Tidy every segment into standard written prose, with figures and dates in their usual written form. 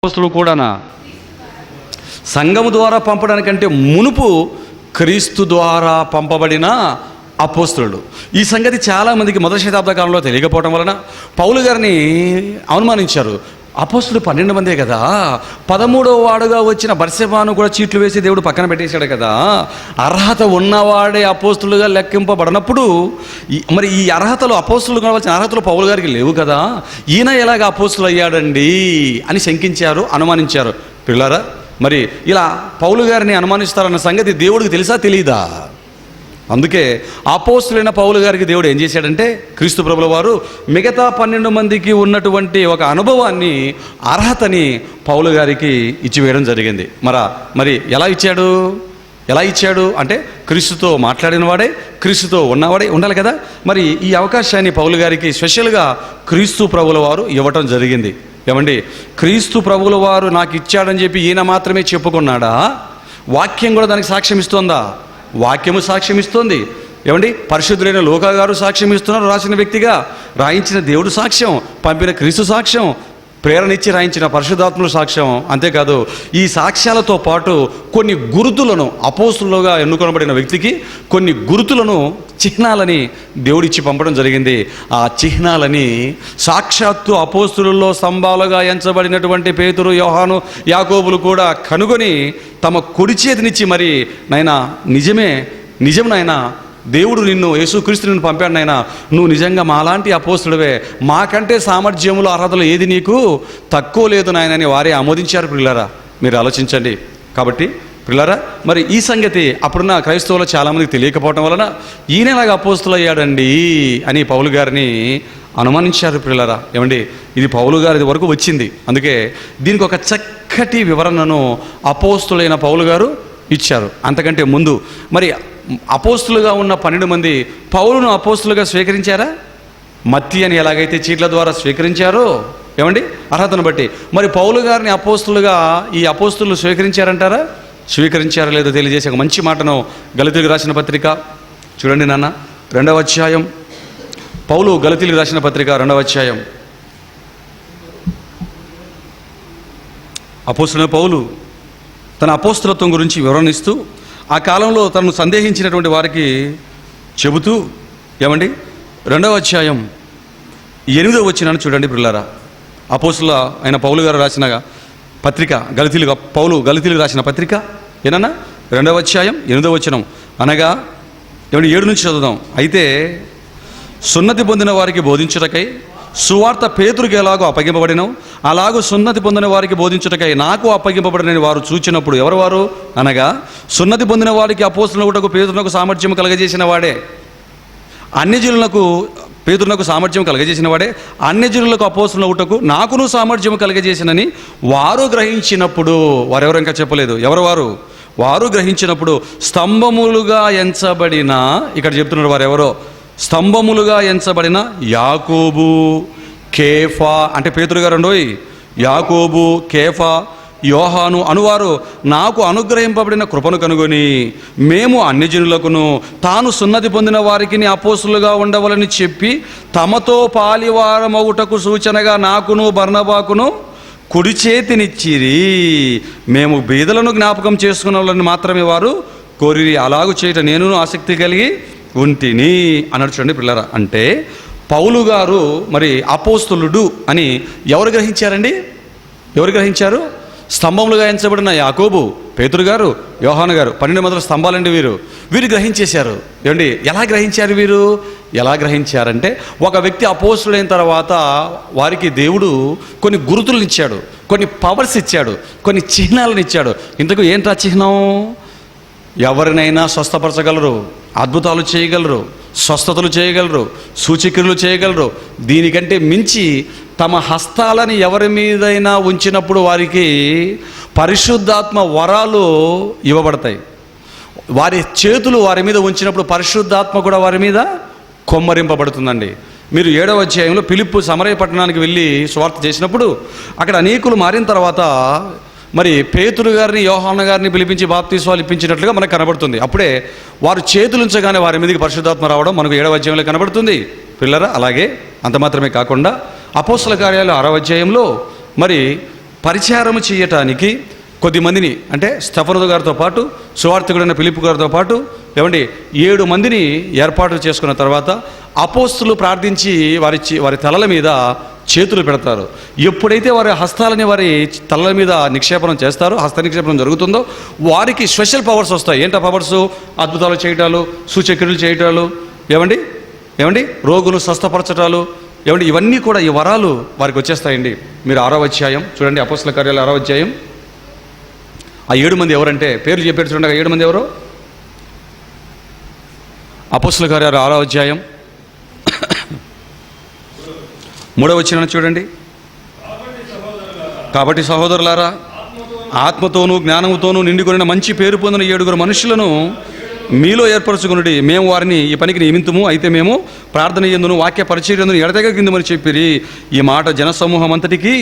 అపోస్తలులు కూడానా? సంఘము ద్వారా పంపడానికంటే మునుపు క్రీస్తు ద్వారా పంపబడిన అపోస్తలులు. ఈ సంగతి చాలామందికి మొదటి శతాబ్ద కాలంలో తెలియకపోవడం వలన పౌలు గారిని అవమానించారు. అపోస్తలులు 12 మందే కదా, 13వ వాడుగా వచ్చిన బర్సెబాను కూడా చీట్లు వేసి దేవుడు పక్కన పెట్టేశాడు కదా, అర్హత ఉన్నవాడే అపోస్తలుగా లెక్కింపబడినప్పుడు మరి ఈ అర్హతలు అపోస్తలులు కావాల్సిన అర్హతలు పౌలు గారికి లేవు కదా, ఈయన ఎలాగ అపోస్తలు అయ్యాడండి అని శంకించారు, అనుమానించారు. పిల్లారా, మరి ఇలా పౌలు గారిని అనుమానిస్తారన్న సంగతి దేవుడికి తెలుసా తెలీదా? అందుకే అపోస్తలులైన పౌలు గారికి దేవుడు ఏం చేశాడంటే, క్రీస్తు ప్రభుల వారు మిగతా 12 మందికి ఉన్నటువంటి ఒక అనుభవాన్ని, అర్హతని పౌలు గారికి ఇచ్చివేయడం జరిగింది. మరి ఎలా ఇచ్చాడు అంటే, క్రీస్తుతో మాట్లాడిన వాడే, క్రీస్తుతో ఉన్నవాడే ఉండాలి కదా. మరి ఈ అవకాశాన్ని పౌలు గారికి స్పెషల్గా క్రీస్తు ప్రభుల వారు ఇవ్వటం జరిగింది. ఏమండి, క్రీస్తు ప్రభుల వారు నాకు ఇచ్చాడని చెప్పి ఈయన మాత్రమే చెప్పుకున్నాడా? వాక్యం కూడా దానికి సాక్ష్యం ఇస్తోందా? వాక్యము సాక్ష్యం ఇస్తుంది. ఏమండి, పరిశుద్ధులైన లూకా గారు సాక్ష్యం ఇస్తున్నారు, రాసిన వ్యక్తిగా. రాయించిన దేవుడు సాక్ష్యం, పంపిన క్రీస్తు సాక్ష్యం, ప్రేరణ ఇచ్చి రాయించిన పరిశుద్ధాత్ముల సాక్ష్యం. అంతేకాదు, ఈ సాక్ష్యాలతో పాటు కొన్ని గుర్తులను, అపోస్తలులుగా ఎన్నుకొనబడిన వ్యక్తికి కొన్ని గుర్తులను, చిహ్నాలని దేవుడిచ్చి పంపడం జరిగింది. ఆ చిహ్నాలని సాక్షాత్తు అపోస్తలుల్లో స్తంభాలుగా ఎంచబడినటువంటి పేతురు, యోహాను, యాకోబులు కూడా కనుగొని తమ కుడి చేతినిచ్చి, మరి నాయనా నిజం నాయనా, దేవుడు యేసుక్రీస్తు నిన్ను పంపాడు నాయనా, నువ్వు నిజంగా మాలాంటి అపోస్తలువే, మాకంటే సామర్థ్యములు, అర్హతలు ఏది నీకు తక్కువ లేదు నాయనని వారే ఆమోదించారు. పిల్లారా, మీరు ఆలోచించండి. కాబట్టి పిల్లారా, మరి ఈ సంగతి అప్పుడున్న క్రైస్తవులు చాలామందికి తెలియకపోవటం వలన ఈయనలాగా అపోస్తలు అయ్యాడండి అని పౌలు గారిని అనుమానించారు. పిల్లారా, ఏమండి, ఇది పౌలు గారి వరకు వచ్చింది. అందుకే దీనికి ఒక చక్కటి వివరణను అపోస్తలులైన పౌలు గారు ఇచ్చారు. అంతకంటే ముందు మరి అపోస్తలుగా ఉన్న 12 మంది పౌలును అపోస్తలుగా స్వీకరించారా? మత్తి అని ఎలాగైతే చీట్ల ద్వారా స్వీకరించారో, ఏమండి, అర్హతను బట్టి మరి పౌలు గారిని అపోస్తలుగా ఈ అపోస్తలు స్వీకరించారంటారా? స్వీకరించారో లేదో తెలియజేసే ఒక మంచి మాటను గలతీయులకు రాసిన పత్రిక చూడండి నాన్న, 2వ అధ్యాయం. పౌలు గలతీయులకు రాసిన పత్రిక 2వ అధ్యాయం. అపోస్తలుడైన పౌలు తన అపోస్తలత్వం గురించి వివరణిస్తూ ఆ కాలంలో తనను సందేహించినటువంటి వారికి చెబుతూ, ఏమండి, 2వ అధ్యాయం 8వ వచనాన్ని చూడండి పిల్లారా. అపోస్తలుల అయిన పౌలు గారు రాసిన పత్రిక పౌలు గలతీయులకు రాసిన పత్రిక ఏనన్నా 2వ అధ్యాయం 8వ వచనం. అనగా ఏమండి, 7 నుంచి చదువుదాం. అయితే సున్నతి పొందిన వారికి బోధించుటకై సువార్త పేతురుకి ఎలాగో అప్పగింపబడినో, అలాగూ సున్నతి పొందిన వారికి బోధించుటకై నాకు అప్పగింపబడినని వారు చూచినప్పుడు, ఎవరు? అనగా సున్నతి పొందిన వారికి అపోస్తలునకు పేతురునకు సామర్థ్యం కలగజేసిన వాడే, అన్యజనులకు పేతురునకు సామర్థ్యం కలగజేసిన వాడే, అన్యజనులకు అపోస్తలునకు నాకును సామర్థ్యం కలగజేసినని వారు గ్రహించినప్పుడు, వారెవరు ఇంకా చెప్పలేదు, వారు గ్రహించినప్పుడు స్తంభములుగా ఎంచబడిన, ఇక్కడ చెప్తున్నారు వారెవరో, స్తంభములుగా ఎంచబడిన యాకోబు, కేఫా, అంటే పేతురు గారు అండోయ్, యాకోబు, కేఫా, యోహాను అనువారు నాకు అనుగ్రహింపబడిన కృపను కనుగొని మేము అన్యజనులకును తాను సున్నతి పొందిన వారికి అపోస్తలుగా ఉండవలని చెప్పి తమతో పాలివారమగుటకు సూచనగా నాకును బర్నబాకును కుడి చేతినిచ్చిరి. మేము బీదలను జ్ఞాపకం చేసుకున్న మాత్రమే వారు కోరిరి, అలాగు చేయట నేను ఆసక్తి కలిగి ఉంటిని అన్నాడు. చూడండి పిల్లరా, అంటే పౌలు గారు మరి అపోస్తలుడు అని ఎవరు గ్రహించారండి? ఎవరు గ్రహించారు? స్తంభములుగా ఎంచబడిన యాకోబు, పేతురు గారు, యోహాను గారు, 12 మంది స్తంభాలండి వీరు గ్రహించేశారు. ఏమండి, ఎలా గ్రహించారు వీరు? ఎలా గ్రహించారంటే, ఒక వ్యక్తి అపోస్తలుడైన తర్వాత వారికి దేవుడు కొన్ని గుర్తులను ఇచ్చాడు, కొన్ని పవర్స్ ఇచ్చాడు, కొన్ని చిహ్నాలను ఇచ్చాడు. ఇంతకు ఏంట్రా చిహ్నం? ఎవరినైనా స్వస్థపరచగలరు, అద్భుతాలు చేయగలరు, స్వస్థతలు చేయగలరు, సూచక్రియలు చేయగలరు. దీనికంటే మించి తమ హస్తాలని ఎవరి మీదైనా ఉంచినప్పుడు వారికి పరిశుద్ధాత్మ వరాలు ఇవ్వబడతాయి. వారి చేతులు వారి మీద ఉంచినప్పుడు పరిశుద్ధాత్మ కూడా వారి మీద కొమ్మరింపబడుతుందండి. మీరు 7వ అధ్యాయంలో ఫిలిప్పు సమరయ పట్టణానికి వెళ్ళి సువార్త చేసినప్పుడు అక్కడ అనేకులు మారిన తర్వాత మరి పేతురు గారిని, యోహాను గారిని పిలిపించి బాప్తీస్వాలు ఇప్పించినట్లుగా మనకు కనబడుతుంది. అప్పుడే వారు చేతులుంచగానే వారి మీదకి పరిశుద్ధాత్మ రావడం మనకు 7వ అధ్యాయంలో కనబడుతుంది. పిల్లరా, అలాగే అంత మాత్రమే కాకుండా అపోస్తల కార్యాలు 6వ అధ్యాయంలో మరి పరిచారము చేయటానికి కొద్దిమందిని, అంటే స్టెఫను గారితో పాటు సువార్తికుడైన ఫిలిప్పు గారితో పాటు 7 మందిని ఏర్పాటు చేసుకున్న తర్వాత అపోస్తులు ప్రార్థించి వారి తలల మీద చేతులు పెడతారు. ఎప్పుడైతే వారి హస్తాలని వారి తలల మీద నిక్షేపణం చేస్తారో, హస్త నిక్షేపణం జరుగుతుందో, వారికి స్పెషల్ పవర్స్ వస్తాయి. ఏంటో పవర్స్? అద్భుతాలు చేయటాలు, సూచక్రియలు చేయటాలు, రోగులు స్వస్థపరచటాలు, ఇవన్నీ కూడా ఈ వరాలు వారికి వచ్చేస్తాయండి. మీరు 6వ అధ్యాయం చూడండి, అపోస్తల కార్యాలు 6వ అధ్యాయం. ఆ 7 మంది ఎవరంటే పేర్లు చెప్పారు చూడండి. 7 మంది ఎవరు? అపోస్తల కార్యాలు 6వ అధ్యాయం 3వ వచనం చూడండి. కాబట్టి సహోదరులారా, ఆత్మతోనూ జ్ఞానముతోనూ నిండుకొనిన మంచి పేరు పొందిన 7 మనుషులను మీలో ఏర్పరచుకునుడి. మేము వారిని ఈ పనికి నియమింతుము. అయితే మేము ప్రార్థన యందును వాక్య పరిచర్యందును ఎడతెగకిందుమని చెప్పిరి. ఈ మాట జనసమూహం అంతటికి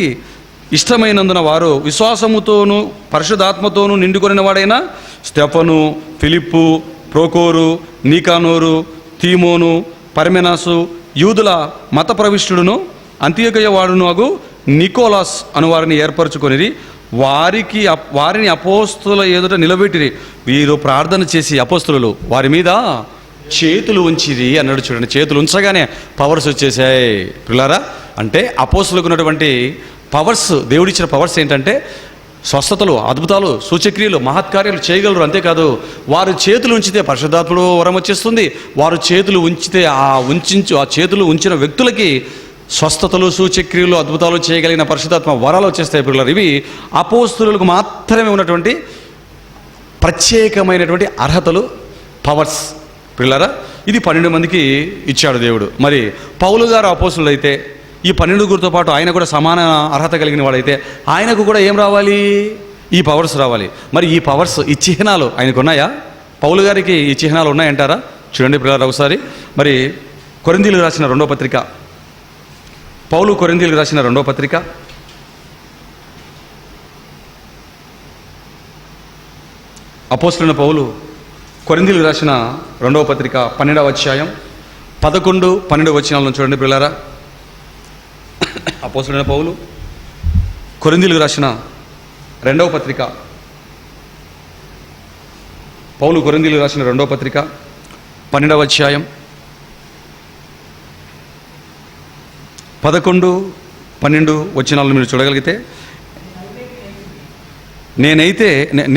ఇష్టమైనందున వారు విశ్వాసముతోనూ పరిశుద్ధాత్మతోనూ నిండుకొనిన వాడైన స్టెఫను, ఫిలిప్పు, ప్రోకోరు, నీకానోరు, తీమోను, పర్మెనాసు, యూదుల మత ప్రవిష్టుడును అంత్యోకయ వాడును అగు నికోలాస్ అను వారిని ఏర్పరచుకొనిరి. వారిని అపోస్తుల ఎదుట నిలబెట్టిరి. వీరు ప్రార్థన చేసి అపోస్తులు వారి మీద చేతులు ఉంచిరి అన్నాడు చూడండి. చేతులు ఉంచగానే పవర్స్ వచ్చేసాయి పిల్లారా. అంటే అపోస్తులకు ఉన్నటువంటి పవర్స్, దేవుడిచ్చిన పవర్స్ ఏంటంటే స్వస్థతలు, అద్భుతాలు, సూచక్రియలు, మహత్కార్యాలు చేయగలరు. అంతేకాదు, వారు చేతులు ఉంచితే పరిశుద్ధాత్ముడు వరం వచ్చేస్తుంది. వారు చేతులు ఉంచితే ఆ చేతులు ఉంచిన వ్యక్తులకి స్వస్థతలు, సూచక్రియలు, అద్భుతాలు చేయగలిగిన పరిశుద్ధాత్మ వరాలు వచ్చేస్తాయి పిల్లలు. ఇవి అపోస్తులకు మాత్రమే ఉన్నటువంటి ప్రత్యేకమైనటువంటి అర్హతలు, పవర్స్ పిల్లరా. ఇది 12 మందికి ఇచ్చాడు దేవుడు. మరి పౌలు గారు అపోస్తులు అయితే, ఈ 12 పాటు ఆయన కూడా సమాన అర్హత కలిగిన వాడైతే ఆయనకు కూడా ఏం రావాలి? ఈ పవర్స్ రావాలి. మరి ఈ పవర్స్, ఈ చిహ్నాలు ఆయనకు ఉన్నాయా? పౌలు గారికి ఈ చిహ్నాలు ఉన్నాయంటారా? చూడండి పిల్లలు ఒకసారి. మరి కొరింథీయులకు రాసిన 2వ పత్రిక, పౌలు కొరింథీయులకు రాసిన 2వ పత్రిక, అపోస్తలుడైన పౌలు కొరింథీయులకు రాసిన 2వ పత్రిక 12వ అధ్యాయం 11, 12 వచనాలను చూడండి పిల్లరా. అపోస్తలుడైన పౌలు కొరింథీయులకు రాసిన 2వ పత్రిక, పౌలు కొరింథీయులకు రాసిన 2వ పత్రిక 12వ అధ్యాయం 11, 12 వచనాలను మీరు చూడగలిగితే,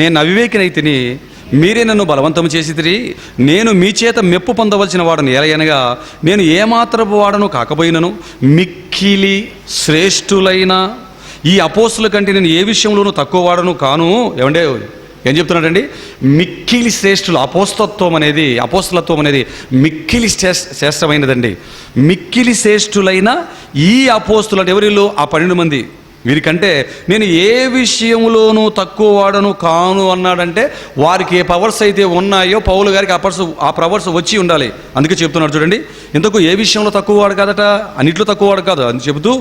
నేను అవివేకినైతిని, మీరే నన్ను బలవంతం చేసితిరి. నేను మీ చేత మెప్పు పొందవలసిన వాడను. ఎలయనగా నేను ఏమాత్రపు వాడను కాకపోయినను మిక్కిలి శ్రేష్ఠులైన ఈ అపోస్తుల కంటే నేను ఏ విషయంలోనూ తక్కువ వాడను కాను. ఏం చెప్తున్నాడండి? మిక్కిలి శ్రేష్ఠులు. అపోస్తలత్వం అనేది మిక్కిలి శ్రేష్టమైనదండి. మిక్కిలి శ్రేష్ఠులైన ఈ అపోస్తులు అంటే ఎవరిలో? ఆ 12 మంది. వీరికంటే నేను ఏ విషయంలోనూ తక్కువ వాడను కాను అన్నాడంటే, వారికి ఏ పవర్స్ అయితే ఉన్నాయో పౌలు గారికి ఆ పవర్స్ వచ్చి ఉండాలి. అందుకే చెప్తున్నాడు చూడండి. ఇంతకు ఏ విషయంలో తక్కువ వాడు కాదట, అన్నిట్లో తక్కువ వాడు కాదు అని చెబుతూ,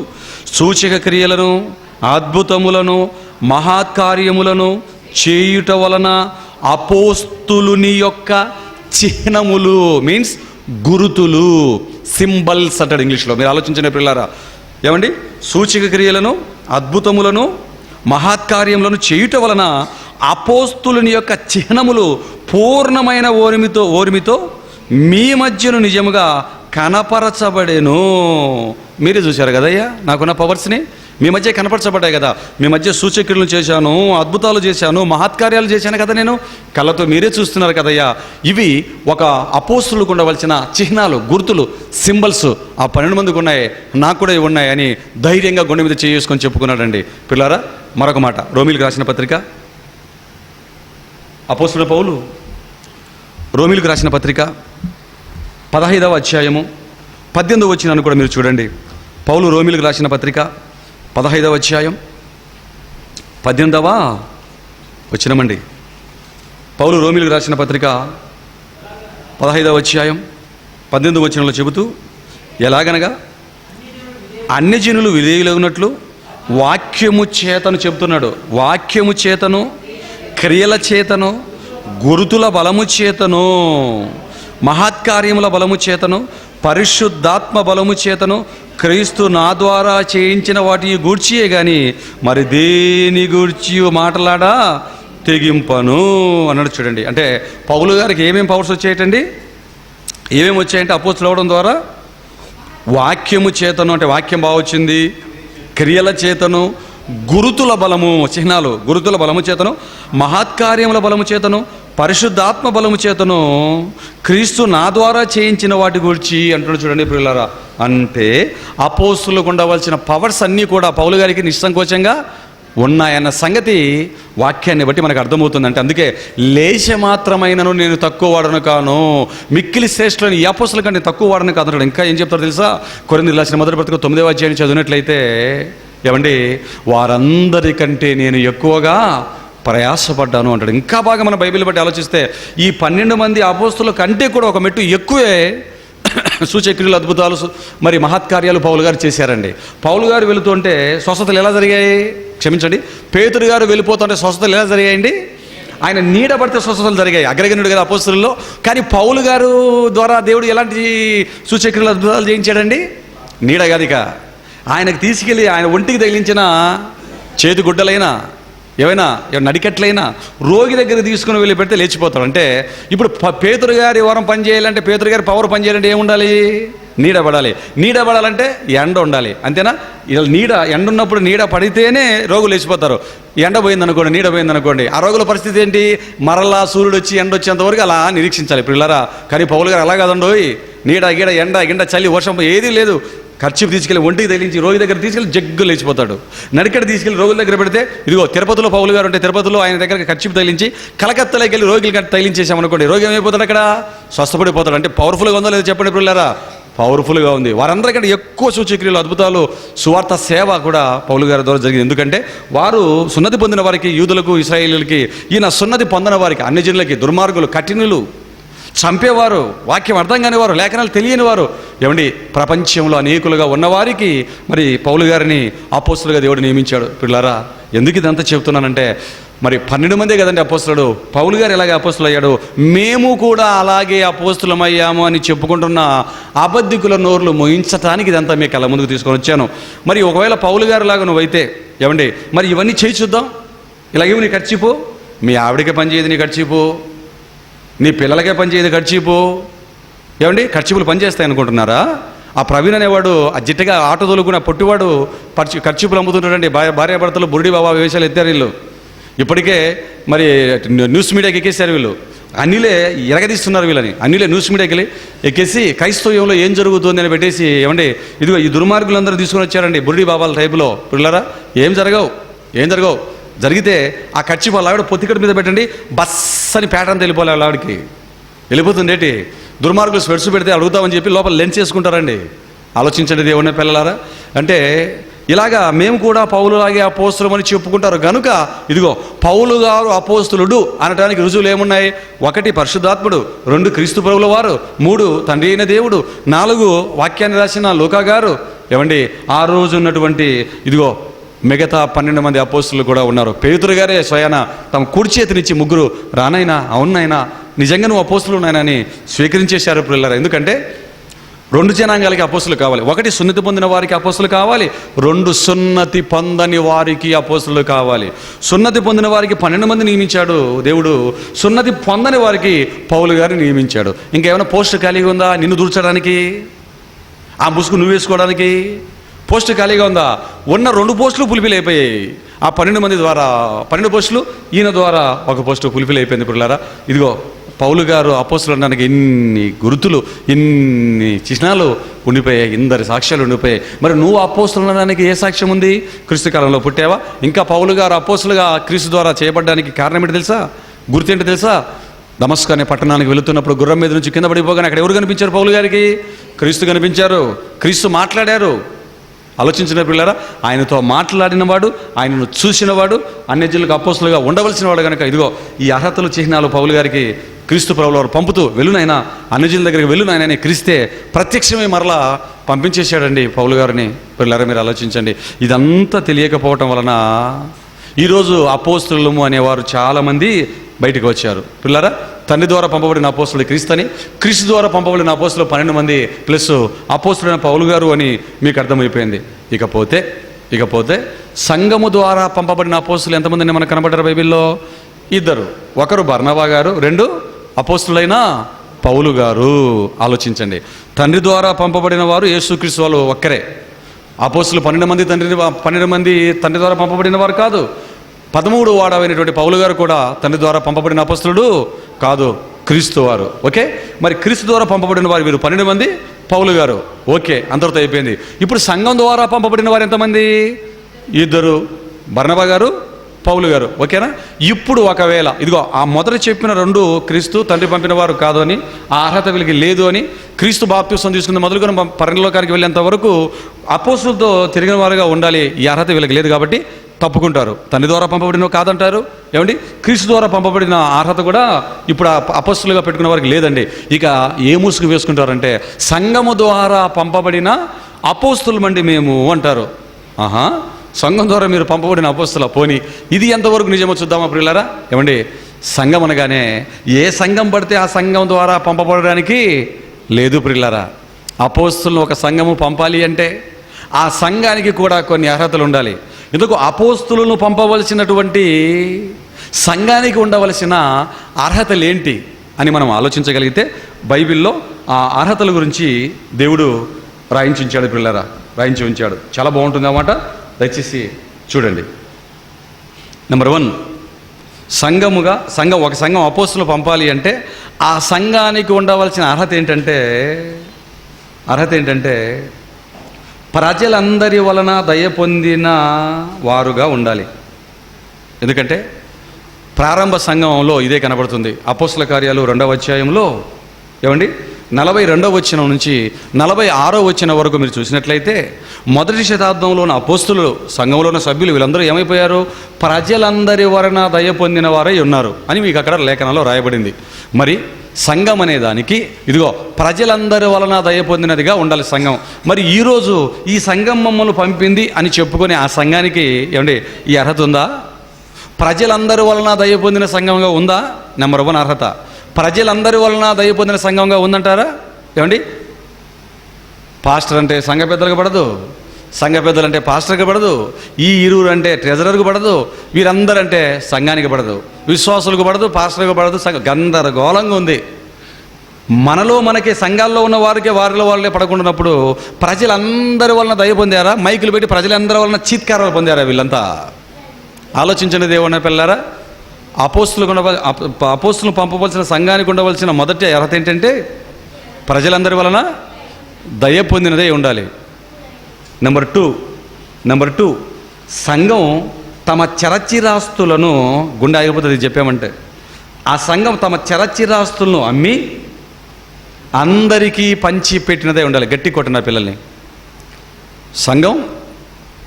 సూచక క్రియలను, అద్భుతములను, మహత్కార్యములను చేయుట వలన అపోస్తులుని యొక్క చిహ్నములు, మీన్స్ గురుతులు, సింబల్స్ అంటాడు ఇంగ్లీష్లో. మీరు ఆలోచించిన పిల్లారా. సూచక క్రియలను, అద్భుతములను, మహత్కార్యములను చేయుట వలన అపోస్తులుని యొక్క చిహ్నములు పూర్ణమైన ఓర్మితో మీ మధ్యను నిజముగా కనపరచబడేను. మీరే చూశారు కదయ్యా నాకున్న పవర్స్ని. మీ మధ్య కనపరచబడ్డాయి కదా. మీ మధ్య సూచక్రియలు చేశాను, అద్భుతాలు చేశాను, మహత్కార్యాలు చేశాను కదా నేను. కళ్ళతో మీరే చూస్తున్నారు కదయ్యా. ఇవి ఒక అపోస్తులకు ఉండవలసిన చిహ్నాలు, గుర్తులు, సింబల్స్ ఆ 12 మందికి ఉన్నాయి, నాకు కూడా ఇవి ఉన్నాయి అని ధైర్యంగా గుండె మీద చేసుకొని చెప్పుకున్నాడండి పిల్లారా. మరొక మాట, రోమీలకు రాసిన పత్రిక, అపోస్తుల పౌలు రోమీలకు రాసిన పత్రిక 15వ అధ్యాయము 18వ వచనాన్ని కూడా మీరు చూడండి. పౌలు రోమీలకు రాసిన పత్రిక 15వ అధ్యాయం 18వ వచనమండి. పౌలు రోమీలకు రాసిన పత్రిక 15వ అధ్యాయం 18వ వచనంలో చెబుతూ, ఎలాగనగా అన్యజనులు విధేయులగునట్లు వాక్యము చేతను చెబుతున్నాడు. వాక్యము చేతను, క్రియల చేతను, గురుతుల బలము చేతను మహత్కార్యముల బలము చేతను పరిశుద్ధాత్మ బలము చేతను క్రీస్తు నా ద్వారా చేయించిన వాటిని గూర్చియే కానీ మరి దేని గూర్చి మాట్లాడా తెగింపను అన్నాడు. చూడండి, అంటే పౌలు గారికి ఏమేమి పవర్స్ వచ్చాయటండి? ఏమేమి వచ్చాయంటే అపోస్తులు అవడం ద్వారా వాక్యము చేతను, అంటే వాక్యం బాగా వచ్చింది, క్రియల చేతను, గురుతుల బలము, చిహ్నాలు, గురుతుల బలము చేతను, మహత్కార్యముల బలము చేతను, పరిశుద్ధాత్మ బలము చేతను క్రీస్తు నా ద్వారా చేయించిన వాటి గురించి అంటున్నాడు. చూడండి ప్రియులారా, అంటే అపోస్తులకు ఉండవలసిన పవర్స్ అన్నీ కూడా పౌలు గారికి నిస్సంకోచంగా ఉన్నాయన్న సంగతి వాక్యాన్ని బట్టి మనకు అర్థమవుతుంది. అంటే అందుకే లేశమాత్రమైనను నేను తక్కువ వాడను కాను, మిక్కిలి శ్రేష్ఠులని ఈ అపోస్తుల కంటే తక్కువ వాడను కాదు. ఇంకా ఏం చెప్తారో తెలుసా? కొరింథీయులకు రాసిన మొదటి పత్రిక 9వ అధ్యాయం చదివినట్లయితే ఏమండి, వారందరికంటే నేను ఎక్కువగా ప్రయాసపడ్డాను అంటాడు. ఇంకా బాగా మన బైబిల్ బట్టి ఆలోచిస్తే ఈ 12 మంది అపోస్తుల కంటే కూడా ఒక మెట్టు ఎక్కువే సూచక్రియలు, అద్భుతాలు, మరి మహత్కార్యాలు పౌలు గారు చేశారండి. పౌలు గారు వెళుతుంటే స్వస్థతలు ఎలా జరిగాయి? క్షమించండి, పేతురు గారు వెళ్ళిపోతుంటే స్వస్థతలు ఎలా జరిగాయండి? ఆయన నీడ పడితే స్వస్థతలు జరిగాయి, అగ్రగణ్యుడు కదా అపోస్తులలో. కానీ పౌలు గారు ద్వారా దేవుడు ఎలాంటి సూచక్రియలు, అద్భుతాలు చేయించాడండి? నీడ కాదు, ఇక ఆయనకు తీసుకెళ్ళి ఆయన ఒంటికి తగిలించిన చేతి గుడ్డలైనా ఏమైనా నడికట్లైనా రోగి దగ్గర తీసుకుని వెళ్ళి పెడితే లేచిపోతాడు. అంటే ఇప్పుడు పేతురు గారి వరం పనిచేయాలంటే, పేతురు గారి పవర్ పనిచేయాలంటే ఏముండాలి? నీడ పడాలి. నీడ పడాలంటే ఎండ ఉండాలి, అంతేనా? నీడ ఎండ ఉన్నప్పుడు నీడ పడితేనే రోగులు లేచిపోతారు. ఎండ పోయిందనుకోండి, నీడ పోయిందనుకోండి, ఆ రోగుల పరిస్థితి ఏంటి? మరలా సూర్యుడు వచ్చి ఎండ వచ్చేంతవరకు అలా నిరీక్షించాలి పిల్లరా. కానీ పౌలు గారు అలా కాదండోయ్, నీడ గిడ ఎండ గిండ చలి వర్షం ఏదీ లేదు, ఖర్చీపు తీసుకెళ్ళి ఒంటికి తగిలించి రోగి దగ్గర తీసుకెళ్ళి జగ్గు లేచిపోతాడు. నడికడ తీసుకెళ్ళి రోగుల దగ్గర పెడితే, ఇదిగో తిరుపతిలో పౌలు గారు ఉంటే తిరుపతిలో ఆయన దగ్గర ఖర్చీపు తగిలించి కలకత్తాలోకి వెళ్ళి రోగిలు గట్టి తగిలించేసామనుకోండి, రోగి ఏమైపోతాడు? అక్కడ స్వస్థపడిపోతాడు. అంటే పవర్ఫుల్గా ఉందో లేదో చెప్పండి పిల్లరా? పవర్ఫుల్గా ఉంది. వారందరికంటే ఎక్కువ సూచక్రియలు, అద్భుతాలు, సువార్త సేవ కూడా పౌలు గారి ద్వారా జరిగింది. ఎందుకంటే వారు సున్నతి పొందిన వారికి, యూదులకు, ఇశ్రాయేలీయులకి, ఈయన సున్నతి పొందిన వారికి, అన్ని జనులకి, దుర్మార్గులు, కఠినులు, చంపేవారు, వాక్యం అర్థం కానివారు, లేఖనాలు తెలియని వారు, ఏమండి ప్రపంచంలో అనేకులుగా ఉన్నవారికి మరి పౌలు గారిని అపోస్తులుగా దేవుడు నియమించాడు. పిల్లారా, ఎందుకు ఇదంతా చెబుతున్నానంటే, మరి 12 మందే కదండి అపోస్తులుడు. పౌలు గారు ఎలాగే అపోస్తులు అయ్యాడు, మేము కూడా అలాగే అపోస్తులమయ్యాము అని చెప్పుకుంటున్న అబద్ధికుల నోర్లు మోయించటానికి ఇదంతా మీ కళ్ళ ముందుకు తీసుకొని వచ్చాను. మరి ఒకవేళ పౌలు గారు లాగా నువ్వైతే ఏమండి, మరి ఇవన్నీ చేయి చూద్దాం. ఇలాగే నీ ఖర్చీపు, మీ ఆవిడకే పనిచేయదు నీ ఖర్చీపు, నీ పిల్లలకే పనిచేయదు ఖర్చీపు. ఏమండి ఖర్చీపులు పనిచేస్తాయి అనుకుంటున్నారా? ఆ ప్రవీణ్ అనేవాడు ఆ జిట్టగా ఆటో తోలుకున్న పొట్టివాడు ఖర్చీపులు అమ్ముతుంటాడండి. భార్యాభర్తలు బురుడి బాబా వేషాలు ఎత్తారు వీళ్ళు. ఇప్పటికే మరి న్యూస్ మీడియాకి ఎక్కేశారు వీళ్ళు. అన్నిలే ఎరగదీస్తున్నారు వీళ్ళని. అన్నిలే న్యూస్ మీడియాకి వెళ్ళి ఎక్కేసి క్రైస్తవ్యంలో ఏం జరుగుతుంది అని పెట్టేసి, ఏమండి ఇదిగో ఈ దుర్మార్గులందరూ తీసుకొని వచ్చారండి బురుడి బాబాల టైపులో. పిల్లరా, ఏం జరగవు. జరిగితే ఆ ఖర్చు వాళ్ళ ఆవిడ పొత్తికడ మీద పెట్టండి, బస్ అని ప్యాటర్న్ వెళ్ళిపోలే, వాళ్ళ ఆవిడకి వెళ్ళిపోతుంది. ఏంటి దుర్మార్గులు స్వెట్స్ పెడితే అడుగుతామని చెప్పి లోపల లెన్స్ చేసుకుంటారండి. ఆలోచించండి దేవుని పిల్లలారా. అంటే ఇలాగా మేము కూడా పౌలులాగే అపోస్తులమని చెప్పుకుంటారు కనుక, ఇదిగో పౌలు గారు అపోస్తులుడు అనడానికి రుజువులు ఏమున్నాయి? 1 పరిశుద్ధాత్ముడు, 2 క్రీస్తు ప్రభుల వారు, 3 తండ్రి అయిన దేవుడు, 4 వాక్యాన్ని రాసిన లూకా గారు, ఏమండి ఆ రోజు ఉన్నటువంటి ఇదిగో మిగతా 12 మంది అపోస్తులు కూడా ఉన్నారు. పేతురు గారే స్వయాన తమ కుడి చేతినిచ్చి ముగ్గురు, రానైనా, అవునైనా, నిజంగా నువ్వు అపోస్తులు నాయనని స్వీకరించేశారు పిల్లలు. ఎందుకంటే 2 జనాంగాలకి అపోస్తులు కావాలి. 1 సున్నతి పొందిన వారికి అపోస్తులు కావాలి, 2 సున్నతి పొందని వారికి అపోస్తులు కావాలి. సున్నతి పొందిన వారికి 12 మంది నియమించాడు దేవుడు, సున్నతి పొందని వారికి పౌలు గారిని నియమించాడు. ఇంకేమైనా పోస్ట్ ఖాళీగా ఉందా నిన్ను దూర్చడానికి? ఆ ముసుగు నువ్వు వేసుకోవడానికి పోస్టు ఖాళీగా ఉందా? ఉన్న 2 పోస్టులు ఫుల్ఫిల్ అయిపోయాయి. ఆ 12 మంది ద్వారా 12 పోస్టులు, ఈయన ద్వారా 1 పోస్టు ఫుల్ఫిల్ అయిపోయింది. పిల్లలారా, ఇదిగో పౌలు గారు అపోస్తులు అనడానికి ఎన్ని గుర్తులు, ఎన్ని చిహ్నాలు ఉండిపోయాయి, ఇందరి సాక్ష్యాలు ఉండిపోయాయి. మరి నువ్వు అపోస్తులు అనడానికి ఏ సాక్ష్యం ఉంది? క్రీస్తు కాలంలో పుట్టావా? ఇంకా పౌలు గారు అపోస్తులుగా క్రీస్తు ద్వారా చేయబడ్డానికి కారణం ఏంటి తెలుసా? గుర్తేంటి తెలుసా? దమస్కు అనే పట్టణానికి వెళుతున్నప్పుడు గుర్రం మీద నుంచి కింద పడిపోగానే అక్కడ ఎవరు కనిపించారు పౌలు గారికి? క్రీస్తు కనిపించారు. క్రీస్తు మాట్లాడారు. ఆలోచించిన పిల్లరా, ఆయనతో మాట్లాడినవాడు, ఆయనను చూసినవాడు, అన్యజనులకు అపోస్తులుగా ఉండవలసిన వాడు కనుక ఇదిగో ఈ అర్హతలు చిహ్నాలు పౌలు గారికి క్రీస్తు ప్రభువుల వారు పంపుతూ, వెలునైనా అన్యజనుల దగ్గరికి వెలునైనా క్రీస్తే ప్రత్యక్షమే మరలా పంపించేశాడండి పౌలు గారిని. పిల్లరా, మీరు ఆలోచించండి. ఇదంతా తెలియకపోవటం వలన ఈరోజు అపోస్తులము అనేవారు చాలామంది బయటకు వచ్చారు. పిల్లరా, తండ్రి ద్వారా పంపబడిన అపోస్తులు క్రీస్తు అని, క్రీస్తు ద్వారా పంపబడిన అపోస్తులు 12 మంది ప్లస్ అపోస్తులైన పౌలు గారు అని మీకు అర్థమైపోయింది. ఇకపోతే సంఘము ద్వారా పంపబడిన అపోస్తులు ఎంతమందిని మనకు కనబడ్డారు బైబిల్లో? 2. ఒకరు బర్నబా గారు, 2 అపోస్తులైన పౌలు గారు. ఆలోచించండి, తండ్రి ద్వారా పంపబడిన వారు యేసుక్రీస్తు వాళ్ళు ఒక్కరే. అపోస్తులు 12 మంది తండ్రి ద్వారా పంపబడిన వారు కాదు. 13 వాడైనటువంటి పౌలు గారు కూడా తండ్రి ద్వారా పంపబడిన అపోస్తులుడు కాదు, క్రీస్తు వారు. ఓకే, మరి క్రీస్తు ద్వారా పంపబడిన వారు వీరు 12 మంది, పౌలు గారు. ఓకే, అంతటితో అయిపోయింది. ఇప్పుడు సంఘం ద్వారా పంపబడిన వారు ఎంతమంది? 2, బర్నబా గారు, పౌలు గారు. ఓకేనా? ఇప్పుడు ఒకవేళ ఇదిగో ఆ మొదట చెప్పిన 2 క్రీస్తు తండ్రి పంపిన వారు కాదు అని, ఆ అర్హత వీళ్ళకి లేదు అని, క్రీస్తు బాప్తిసం తీసుకున్న మొదలుకొని పరలోకానికి వెళ్ళేంత వరకు అపోస్తులతో తిరిగిన వారుగా ఉండాలి, ఈ అర్హత వీళ్ళకి లేదు కాబట్టి తప్పుకుంటారు. తండ్రి ద్వారా పంపబడిన కాదంటారు. ఏమండి, క్రీస్తు ద్వారా పంపబడిన అర్హత కూడా ఇప్పుడు అపోస్తులుగా పెట్టుకున్న వారికి లేదండి. ఇక ఏ ముసుగు వేసుకుంటారంటే సంఘము ద్వారా పంపబడిన అపోస్తులమండి మేము అంటారు. ఆహా, సంఘం ద్వారా మీరు పంపబడిన అపోస్తుల, పోని ఇది ఎంతవరకు నిజమో చూద్దామా ప్రియులారా? ఏమండి, సంఘం అనగానే ఏ సంఘం పడితే ఆ సంఘం ద్వారా పంపబడడానికి లేదు ప్రియులారా. అపోస్తులను ఒక సంఘము పంపాలి అంటే ఆ సంఘానికి కూడా కొన్ని అర్హతలు ఉండాలి. ఎందుకు? అపోస్తులను పంపవలసినటువంటి సంఘానికి ఉండవలసిన అర్హతలు ఏంటి అని మనం ఆలోచించగలిగితే బైబిల్లో ఆ అర్హతల గురించి దేవుడు రాయించి ఉంచాడు పిల్లరా, రాయించి ఉంచాడు. చాలా బాగుంటుంది అన్నమాట, దయచేసి చూడండి. నెంబర్ 1, ఒక సంఘం అపోస్తులు పంపాలి అంటే ఆ సంఘానికి ఉండవలసిన అర్హత ఏంటంటే ప్రజలందరి వలన దయ పొందిన వారుగా ఉండాలి. ఎందుకంటే ప్రారంభ సంఘంలో ఇదే కనబడుతుంది. అపోస్తుల కార్యాలు 2వ అధ్యాయంలో ఏమండి 42వ వచనం నుంచి 46వ వచనం వరకు మీరు చూసినట్లయితే మొదటి శతాబ్దంలో ఉన్న అపోస్తులు, సంఘంలో ఉన్న సభ్యులు వీళ్ళందరూ ఏమైపోయారు? ప్రజలందరి వలన దయ పొందిన వారై ఉన్నారు అని మీకు అక్కడ లేఖనంలో రాయబడింది. మరి సంఘం అనే దానికి ఇదిగో ప్రజలందరి వలన దయ పొందినదిగా ఉండాలి సంఘం. మరి ఈరోజు ఈ సంఘం మమ్మల్ని పంపింది అని చెప్పుకొని ఆ సంఘానికి ఏమండి ఈ అర్హత ఉందా? ప్రజలందరి వలన దయ పొందిన సంఘంగా ఉందా? నెంబర్ 1 అర్హత. ప్రజలందరి వలన దయ పొందిన సంఘంగా ఉందంటారా? ఏమండి, పాస్టర్ అంటే సంఘ పెద్దలకు పడదు, సంఘ పెద్దలు అంటే పాస్టర్కి పడదు, ఈ ఇరువురు అంటే ట్రెజరర్కు పడదు, వీరందరంటే సంఘానికి పడదు, విశ్వాసులకు పడదు, పాస్టర్కి పడదు. గందరగోళంగా ఉంది. మనకి సంఘాల్లో ఉన్న వారిలో వాళ్ళే పడకుండాన్నప్పుడు ప్రజలందరి వలన దయ పొందారా? మైకులు పెట్టి ప్రజలందరి వలన చీత్కారాలు పొందారా? వీళ్ళంతా ఆలోచించండి దేవుని పిల్లారా. అపోస్తులను పంపవలసిన సంఘానికి ఉండవలసిన మొదటి అర్హత ఏంటంటే ప్రజలందరి వలన దయ పొందినదే ఉండాలి. నెంబర్ 2 సంఘం తమ చరచిరాస్తులను గుండె ఆగిపోతుంది చెప్పామంటే. ఆ సంఘం తమ చరచిరాస్తులను అమ్మి అందరికీ పంచి పెట్టినదే ఉండాలి. గట్టి కొట్టిన పిల్లల్ని. సంఘం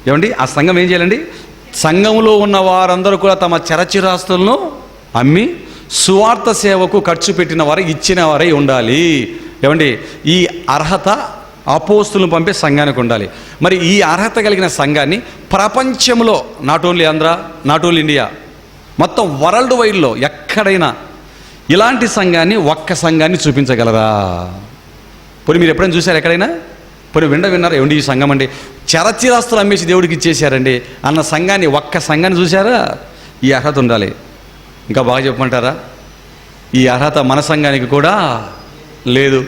ఏమండి, ఆ సంఘం ఏం చేయాలండి? సంఘంలో ఉన్న వారందరూ కూడా తమ చరచిరాస్తులను అమ్మి సువార్త సేవకు ఖర్చు పెట్టిన వారు, ఇచ్చిన వారై ఉండాలి. ఏమండి, ఈ అర్హత అపోస్తులను పంపే సంఘానికి ఉండాలి. మరి ఈ అర్హత కలిగిన సంఘాన్ని ప్రపంచంలో, not only Andhra, not only India, మొత్తం వరల్డ్ వైడ్లో ఎక్కడైనా ఇలాంటి సంఘాన్ని, ఒక్క సంఘాన్ని చూపించగలరా? పోనీ మీరు ఎప్పుడైనా చూసారు ఎక్కడైనా? పోనీ విన్నారు ఏమండి ఈ సంఘం అండి చరచిరాస్తులు అమ్మేసి దేవుడికి ఇచ్చేశారండి అన్న సంఘాన్ని, ఒక్క సంఘాన్ని చూసారా? ఈ అర్హత ఉండాలి. ఇంకా బాగా చెప్పమంటారా? ఈ అర్హత మన సంఘానికి కూడా లేదు.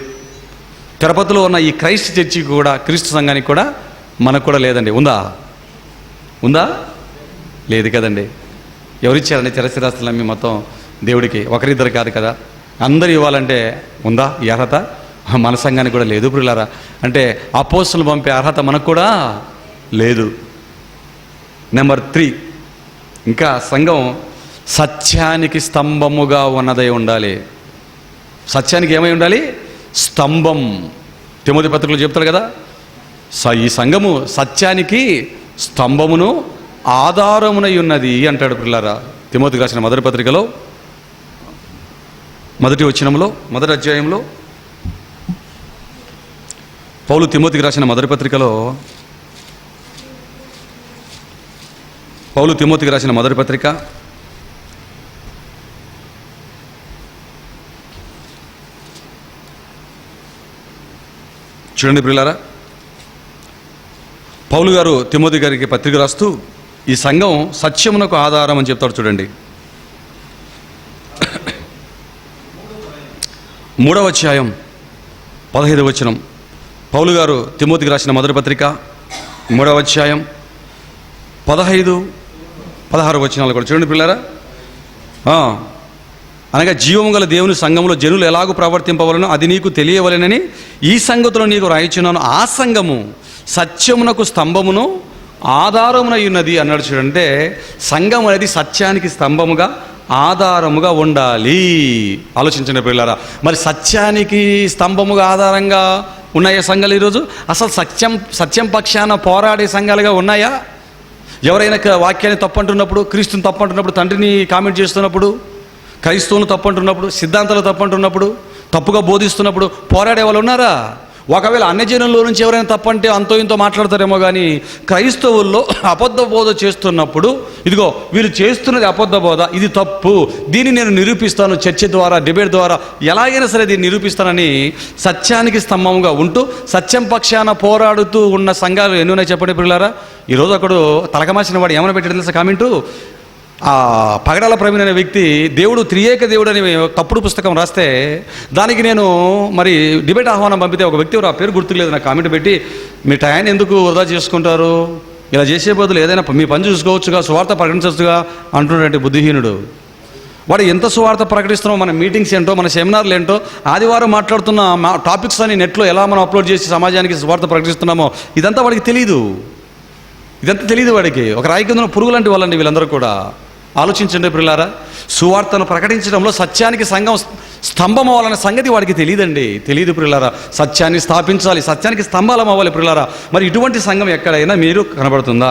తిరుపతిలో ఉన్న ఈ క్రైస్ట్ చర్చికి కూడా, క్రీస్తు సంఘానికి కూడా మనకు కూడా లేదండి. ఉందా? లేదు కదండి. ఎవరిచ్చారండి చరచిరాస్తులు అమ్మి మొత్తం దేవుడికి? ఒకరిద్దరు కాదు కదా, అందరు ఇవ్వాలంటే ఉందా ఈ అర్హత? మన సంఘానికి కూడా లేదు ప్రియులారా. అంటే అపోస్తులు పంపే అర్హత మనకు కూడా లేదు. నెంబర్ 3, ఇంకా సంఘం సత్యానికి స్తంభముగా ఉన్నదై ఉండాలి. సత్యానికి ఏమై ఉండాలి? స్తంభం. తిమోతి పత్రికలో చెప్తాడు కదా, ఈ సంఘము సత్యానికి స్తంభమును ఆధారమునై ఉన్నది అంటాడు ప్రియులారా. తిమోతికి రాసిన మొదటి పత్రికలో 1వ వచనంలో, 1వ అధ్యాయంలో పౌలు తిమోతికి రాసిన మొదటి పత్రికలో, చూడండి ప్రియులారా, పౌలు గారు తిమోతి గారికి పత్రిక రాస్తూ ఈ సంఘం సత్యమునకు ఆధారం అని చెప్తాడు. చూడండి 3వ అధ్యాయం 15వ వచనం. పౌలు గారు తిమోతికి రాసిన మొదటి పత్రిక 3వ అధ్యాయం 15, 16 వచనాలు కూడా చూడండి పిల్లారా. అనగా జీవము గల దేవుని సంఘములో జనులు ఎలాగూ ప్రవర్తింపవలనో అది నీకు తెలియవలెనని ఈ సంగతులు నీకు రాయించున్నాను. ఆ సంఘము సత్యమునకు స్తంభమును ఆధారమునై ఉన్నది అన్నాడు. చూడంటే సంఘం అనేది సత్యానికి స్తంభముగా ఆధారముగా ఉండాలి. ఆలోచించండి పిల్లారా, మరి సత్యానికి స్తంభముగా ఆధారంగా ఉన్నాయా సంఘాలు ఈరోజు? అసలు సత్యం పక్షాన పోరాడే సంఘాలుగా ఉన్నాయా? ఎవరైనా వాక్యాన్ని తప్పంటున్నప్పుడు, క్రీస్తుని తప్పంటున్నప్పుడు, తండ్రిని కామెంట్ చేస్తున్నప్పుడు, క్రైస్తవులు తప్పంటున్నప్పుడు, సిద్ధాంతాలు తప్పంటున్నప్పుడు, తప్పుగా బోధిస్తున్నప్పుడు పోరాడే వాళ్ళు ఉన్నారా? ఒకవేళ అన్యజనుల్లో నుంచి ఎవరైనా తప్పంటే అంతో ఇంతో మాట్లాడతారేమో, కానీ క్రైస్తవుల్లో అబద్ధ బోధ చేస్తున్నప్పుడు ఇదిగో వీళ్ళు చేస్తున్నది అబద్ధ బోధ, ఇది తప్పు, దీన్ని నేను నిరూపిస్తాను, చర్చ ద్వారా, డిబేట్ ద్వారా ఎలాగైనా సరే దీన్ని నిరూపిస్తానని సత్యానికి స్తంభంగా ఉంటూ సత్యం పక్షాన పోరాడుతూ ఉన్న సంఘాలు ఎన్ని ఉన్నాయి చెప్పండి పిల్లారా. ఈరోజు ఒకడు తలకమాసిన వాడు ఏమైనా పెట్టాడు తెలుసా కామెంటు? ఆ పగడాల ప్రవీణ్ అనే వ్యక్తి దేవుడు త్రియేక దేవుడు అని తప్పుడు పుస్తకం రాస్తే దానికి నేను మరి డిబేట్ ఆహ్వానం పంపితే ఒక వ్యక్తి ఆ పేరు గుర్తులేదు నాకు కామెంట్ పెట్టి, మీ టైం ఎందుకు వృధా చేసుకుంటారు, ఇలా చేసే బదులు ఏదైనా మీ పని చూసుకోవచ్చుగా, సువార్త ప్రకటించవచ్చుగా అంటున్నాడంటే బుద్ధిహీనుడు. వాడు ఎంత సువార్త ప్రకటిస్తున్నామో, మన మీటింగ్స్ ఏంటో, మన సెమినార్లు ఏంటో, ఆదివారం మాట్లాడుతున్న టాపిక్స్ అని నెట్లో ఎలా మనం అప్లోడ్ చేసి సమాజానికి సువార్త ప్రకటిస్తున్నామో ఇదంతా వాడికి తెలియదు. వాడికి ఒక రాయి కింద పురుగు లాంటి వాళ్ళండి వీళ్ళందరూ కూడా. ఆలోచించండి ప్రియులారా, సువార్తను ప్రకటించడంలో సత్యానికి సంఘం స్తంభం అవ్వాలనే సంగతి వాడికి తెలియదు ప్రియులారా. సత్యాన్ని స్థాపించాలి, సత్యానికి స్తంభాలం అవ్వాలి ప్రియులారా. మరి ఇటువంటి సంఘం ఎక్కడైనా మీరు కనబడుతుందా?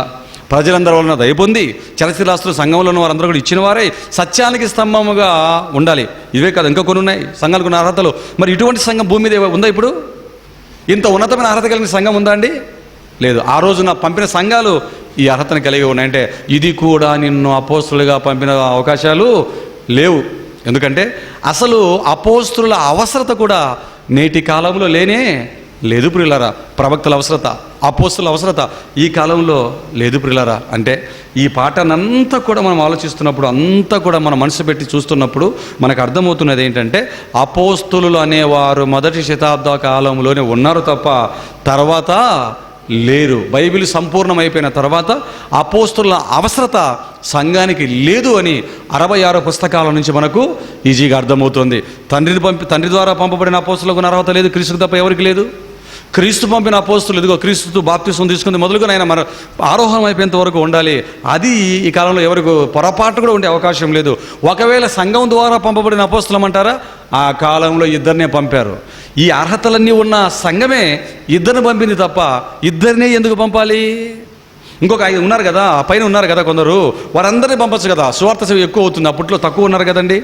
ప్రజలందరి వలన దయ పొంది చలస్థిరాస్తులు సంఘంలో ఉన్న వారందరూ కూడా ఇచ్చిన వారే సత్యానికి స్తంభముగా ఉండాలి. ఇవే కాదు, ఇంకా కొన్ని ఉన్నాయి సంఘాలకు ఉన్న అర్హతలు. మరి ఇటువంటి సంఘం భూమి మీద ఉందా? ఇప్పుడు ఇంత ఉన్నతమైన అర్హత కలిగిన సంఘం ఉందా అండి? లేదు. ఆ రోజున పంపిన సంఘాలు ఈ అర్హతను కలిగి ఉన్నాయంటే ఇది కూడా నిన్ను అపోస్తులుగా పంపిన అవకాశాలు లేవు. ఎందుకంటే అసలు అపోస్తుల అవసరత కూడా నేటి కాలంలో లేదు ప్రియులారా. ప్రవక్తల అవసరత, అపోస్తుల అవసరత ఈ కాలంలో లేదు ప్రియులారా. అంటే ఈ పాటనంతా కూడా మనం ఆలోచిస్తున్నప్పుడు, అంతా కూడా మనం మనసు పెట్టి చూస్తున్నప్పుడు మనకు అర్థమవుతున్నది ఏంటంటే అపోస్తులు అనేవారు మొదటి శతాబ్ద కాలంలోనే ఉన్నారు తప్ప తర్వాత లేరు. బైబిల్ సంపూర్ణమైపోయిన తర్వాత అపోస్తుల అవసరత సంఘానికి లేదు అని 66 పుస్తకాల నుంచి మనకు ఈజీగా అర్థమవుతుంది. తండ్రి ద్వారా పంపబడిన అపోస్తులకు అర్హత లేదు, క్రీస్తుకు తప్ప ఎవరికి లేదు. క్రీస్తు పంపిన అపోస్తులు ఇదిగో క్రీస్తు బాప్తిసం తీసుకుంది మొదలుగా ఆయన మన ఆరోహణం అయిపోయేంత వరకు ఉండాలి. అది ఈ కాలంలో ఎవరికి పొరపాటు కూడా ఉండే అవకాశం లేదు. ఒకవేళ సంఘం ద్వారా పంపబడిన అపోస్తులం అంటారా? ఆ కాలంలో ఇద్దరినే పంపారు. ఈ అర్హతలన్నీ ఉన్న సంఘమే ఇద్దరిని పంపింది తప్ప ఇద్దరినే ఎందుకు పంపాలి? ఇంకొక 5 ఉన్నారు కదా, ఆ పైన ఉన్నారు కదా కొందరు, వారందరినీ పంపచ్చు కదా. సువార్త సేవ ఎక్కువ అవుతుంది. అప్పట్లో తక్కువ ఉన్నారు కదండి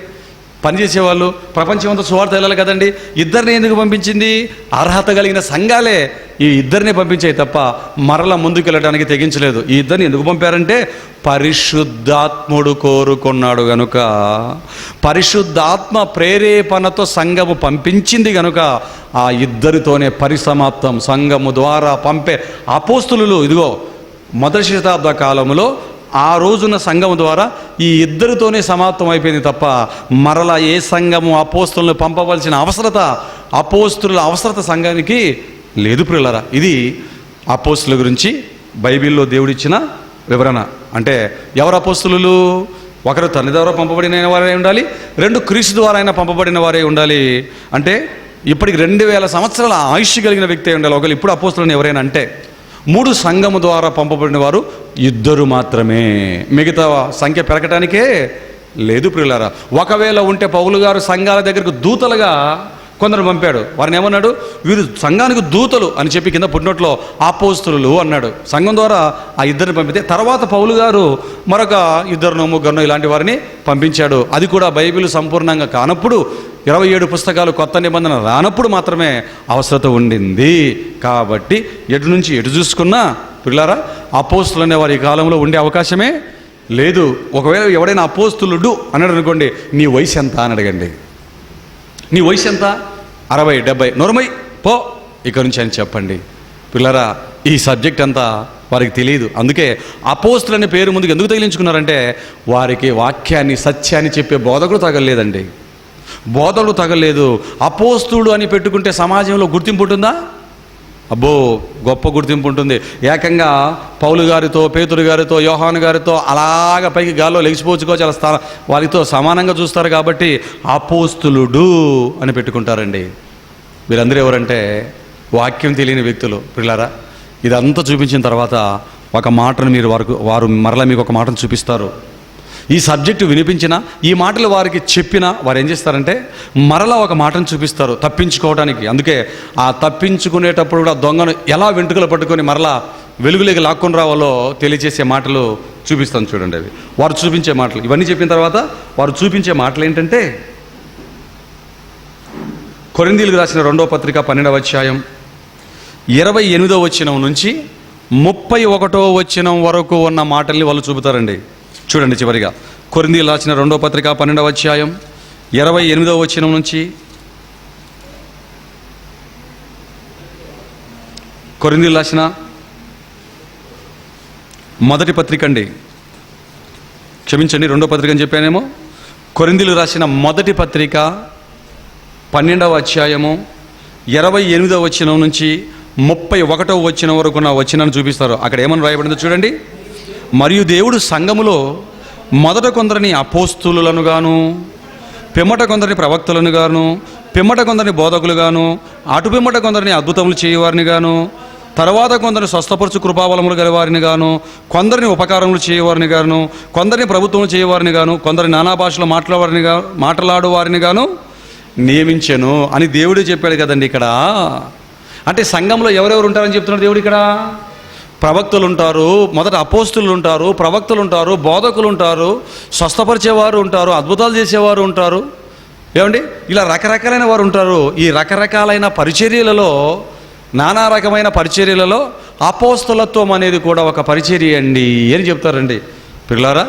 పనిచేసేవాళ్ళు, ప్రపంచమంతా సువార్త వెళ్ళాలి కదండి. ఇద్దరిని ఎందుకు పంపించింది? అర్హత కలిగిన సంఘాలే ఈ ఇద్దరిని పంపించాయి తప్ప మరలా ముందుకు వెళ్ళడానికి తెగించలేదు. ఈ ఇద్దరిని ఎందుకు పంపారంటే పరిశుద్ధాత్ముడు కోరుకున్నాడు గనుక, పరిశుద్ధాత్మ ప్రేరేపణతో సంఘము పంపించింది గనుక ఆ ఇద్దరితోనే పరిసమాప్తం. సంఘము ద్వారా పంపే అపోస్తులు ఇదిగో మొదటి శతాబ్ద కాలంలో ఆ రోజున సంఘం ద్వారా ఈ ఇద్దరితోనే సమాప్తం అయిపోయింది తప్ప మరలా ఏ సంఘము అపోస్తులను పంపవలసిన అవసరత, అపోస్తుల అవసరత సంఘానికి లేదు ప్రియులారా. ఇది అపోస్తుల గురించి బైబిల్లో దేవుడిచ్చిన వివరణ. అంటే ఎవరు అపోస్తులు? ఒకరు తండ్రి ద్వారా పంపబడిన వారే ఉండాలి, 2 క్రీస్తు ద్వారా అయినా పంపబడిన వారే ఉండాలి. అంటే ఇప్పటికి 2000 సంవత్సరాల ఆయుష్ కలిగిన వ్యక్తి ఉండాలి. ఒకవేళ ఇప్పుడు అపోస్తులను ఎవరైనా అంటే 3 సంఘము ద్వారా పంపబడిన వారు 2 మాత్రమే. మిగతా సంఖ్య పెరగటానికే లేదు ప్రియులారా. ఒకవేళ ఉంటే పౌలు గారు సంఘాల దగ్గరకు దూతలుగా కొందరు పంపాడు. వారిని ఏమన్నాడు? వీరు సంఘానికి దూతలు అని చెప్పి కింద పుట్టినట్లో అపోస్తులు అన్నాడు. సంఘం ద్వారా ఆ ఇద్దరిని పంపితే తర్వాత పౌలు గారు మరొక 2 3 ఇలాంటి వారిని పంపించాడు. అది కూడా బైబిల్ సంపూర్ణంగా కానప్పుడు, 27 పుస్తకాలు కొత్త నిబంధన రానప్పుడు మాత్రమే అవసరత ఉండింది. కాబట్టి ఎటు నుంచి ఎటు చూసుకున్నా పిల్లారా అపోస్తులు అనేవారు ఈ కాలంలో ఉండే అవకాశమే లేదు. ఒకవేళ ఎవడైనా అపోస్తులుడు అన్నాడు అనుకోండి, నీ వయసు ఎంత అని అడగండి. నీ వయసు ఎంత? 60 70 నోరుమై పో ఇక నుంచి అని చెప్పండి. పిల్లరా, ఈ సబ్జెక్ట్ అంతా వారికి తెలియదు. అందుకే అపోస్తులు అనే పేరు ముందుకు ఎందుకు తగిలించుకున్నారంటే వారికి వాక్యాన్ని, సత్యాన్ని చెప్పే బోధకుడు తగలేదండి. బోధకుడు తగలేదు. అపోస్తులు అని పెట్టుకుంటే సమాజంలో గుర్తింపు ఉంటుందా? అబ్బో, గొప్ప గుర్తింపు ఉంటుంది. ఏకంగా పౌలు గారితో, పేతురు గారితో, యోహాను గారితో అలాగ పైకి గాల్లో లెగిసిపోచుకో చాలా వారితో సమానంగా చూస్తారు. కాబట్టి అపోస్తులుడు అని పెట్టుకుంటారండి. వీరందరూ ఎవరంటే వాక్యం తెలియని వ్యక్తులు. పిల్లరా, ఇదంతా చూపించిన తర్వాత ఒక మాటను వారు మరలా మీకు ఒక మాటను చూపిస్తారు. ఈ సబ్జెక్టు వినిపించినా, ఈ మాటలు వారికి చెప్పినా వారు ఏం చేస్తారంటే మరలా ఒక మాటను చూపిస్తారు తప్పించుకోవడానికి. అందుకే ఆ తప్పించుకునేటప్పుడు కూడా దొంగను ఎలా వెంట్రుకలు పట్టుకొని మరలా వెలుగులోకి లాక్కొని రావాలో తెలియజేసే మాటలు చూపిస్తాను చూడండి. అవి వారు చూపించే మాటలు. ఇవన్నీ చెప్పిన తర్వాత వారు చూపించే మాటలు ఏంటంటే, కొరింథీయులకు రాసిన 2వ పత్రిక 12వ అధ్యాయం 28వ వచనం నుంచి 31వ వచనం వరకు ఉన్న మాటల్ని వాళ్ళు చూపుతారండి. చూడండి చివరిగా కొరింథీయులకు రాసిన 2వ పత్రిక 12వ అధ్యాయం 28వ వచనం నుంచి, కొరింథీయులకు రాసిన మొదటి పత్రిక అండి, క్షమించండి 2వ పత్రిక అని చెప్పానేమో. కొరింథీయులకు రాసిన మొదటి పత్రిక 12వ అధ్యాయము 28వ వచనం నుంచి 31వ వచనం వరకు ఉన్న వచనాన్ని చూపిస్తారు. అక్కడ ఏమని రాయబడిందో చూడండి. మరియు దేవుడు సంఘములో మొదట కొందరిని అపోస్తులులను గాను, పిమ్మట కొందరిని ప్రవక్తలను గాను, పిమ్మట కొందరిని బోధకులు గాను, అటు పిమ్మట కొందరిని అద్భుతములు చేయవారిని గాను, తర్వాత కొందరిని స్వస్థపరచు కృపాబలములు గలవారిని గాను, కొందరిని ఉపకారములు చేయవారిని గాను, కొందరిని ప్రభుత్వములు చేయవారిని గాను, కొందరిని నానా భాషలో మాట్లాడువారిని గాను నియమించెను అని దేవుడే చెప్పాడు కదండి. ఇక్కడ అంటే సంఘంలో ఎవరెవరు ఉంటారని చెప్తున్నాడు దేవుడు. ఇక్కడ ప్రవక్తలు ఉంటారు, మొదట అపోస్తులు ఉంటారు, ప్రవక్తలు ఉంటారు, బోధకులు ఉంటారు, స్వస్థపరిచేవారు ఉంటారు, అద్భుతాలు చేసేవారు ఉంటారు. ఏమండి, ఇలా రకరకాలైన వారు ఉంటారు. ఈ రకరకాలైన పరిచర్యలలో, నానా రకమైన పరిచర్యలలో అపోస్తలత్వం అనేది కూడా ఒక పరిచర్య అండి అని చెప్తారండి. పిల్లారా,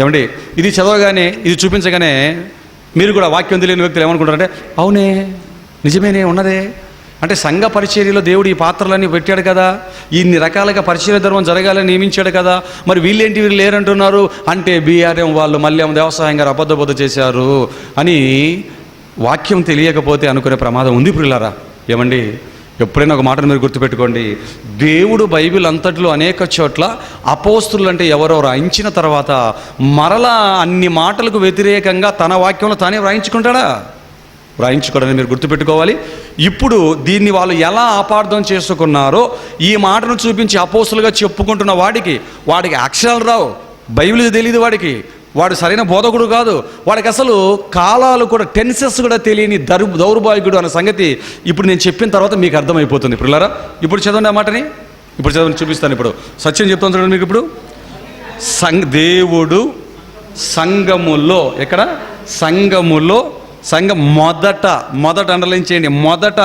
ఏమండి, ఇది చదవగానే, ఇది చూపించగానే మీరు కూడా వాక్యం తెలియని వ్యక్తులు ఏమనుకుంటారంటే, అవునే, నిజమేనే, ఉన్నదే. అంటే సంఘ పరిచర్యలో దేవుడు ఈ పాత్రలన్నీ పెట్టాడు కదా, ఇన్ని రకాలుగా పరిచర్య ధర్మం జరగాలని నియమించాడు కదా, మరి వీళ్ళేంటి వీళ్ళు లేరంటున్నారు అంటే బీఆర్ఎం వాళ్ళు మళ్ళీ వ్యవసాయం గారు అబద్ధబద్ధ చేశారు అని వాక్యం తెలియకపోతే అనుకునే ప్రమాదం ఉంది. పిల్లారా, ఏమండి, ఎప్పుడైనా ఒక మాటను మీరు గుర్తుపెట్టుకోండి. దేవుడు బైబిల్ అంతట్లో అనేక చోట్ల అపోస్తులు అంటే ఎవరో రాయించిన తర్వాత మరలా అన్ని మాటలకు వ్యతిరేకంగా తన వాక్యంలో తానే వ్రాయించుకుంటాడా? వ్రాయించుకోవడానికి మీరు గుర్తుపెట్టుకోవాలి. ఇప్పుడు దీన్ని వాళ్ళు ఎలా అపార్థం చేసుకున్నారో ఈ మాటను చూపించి అపోస్తులుగా చెప్పుకుంటున్న వాడికి అక్షరాలు రావు, బైబిల్ తెలియదు, వాడు సరైన బోధకుడు కాదు, వాడికి అసలు కాలాలు కూడా, టెన్సెస్ కూడా తెలియని దౌర్భాగ్యుడు అన్న సంగతి ఇప్పుడు నేను చెప్పిన తర్వాత మీకు అర్థమైపోతుంది. పిల్లరా, ఇప్పుడు చదవండి ఆ మాటని, ఇప్పుడు చదవండి, చూపిస్తాను. ఇప్పుడు సత్యం చెప్తాను చూడండి మీకు. ఇప్పుడు దేవుడు సంఘములో, ఎక్కడ? సంఘములో, సంఘం మొదట అండర్లైన్ చేయండి. మొదట,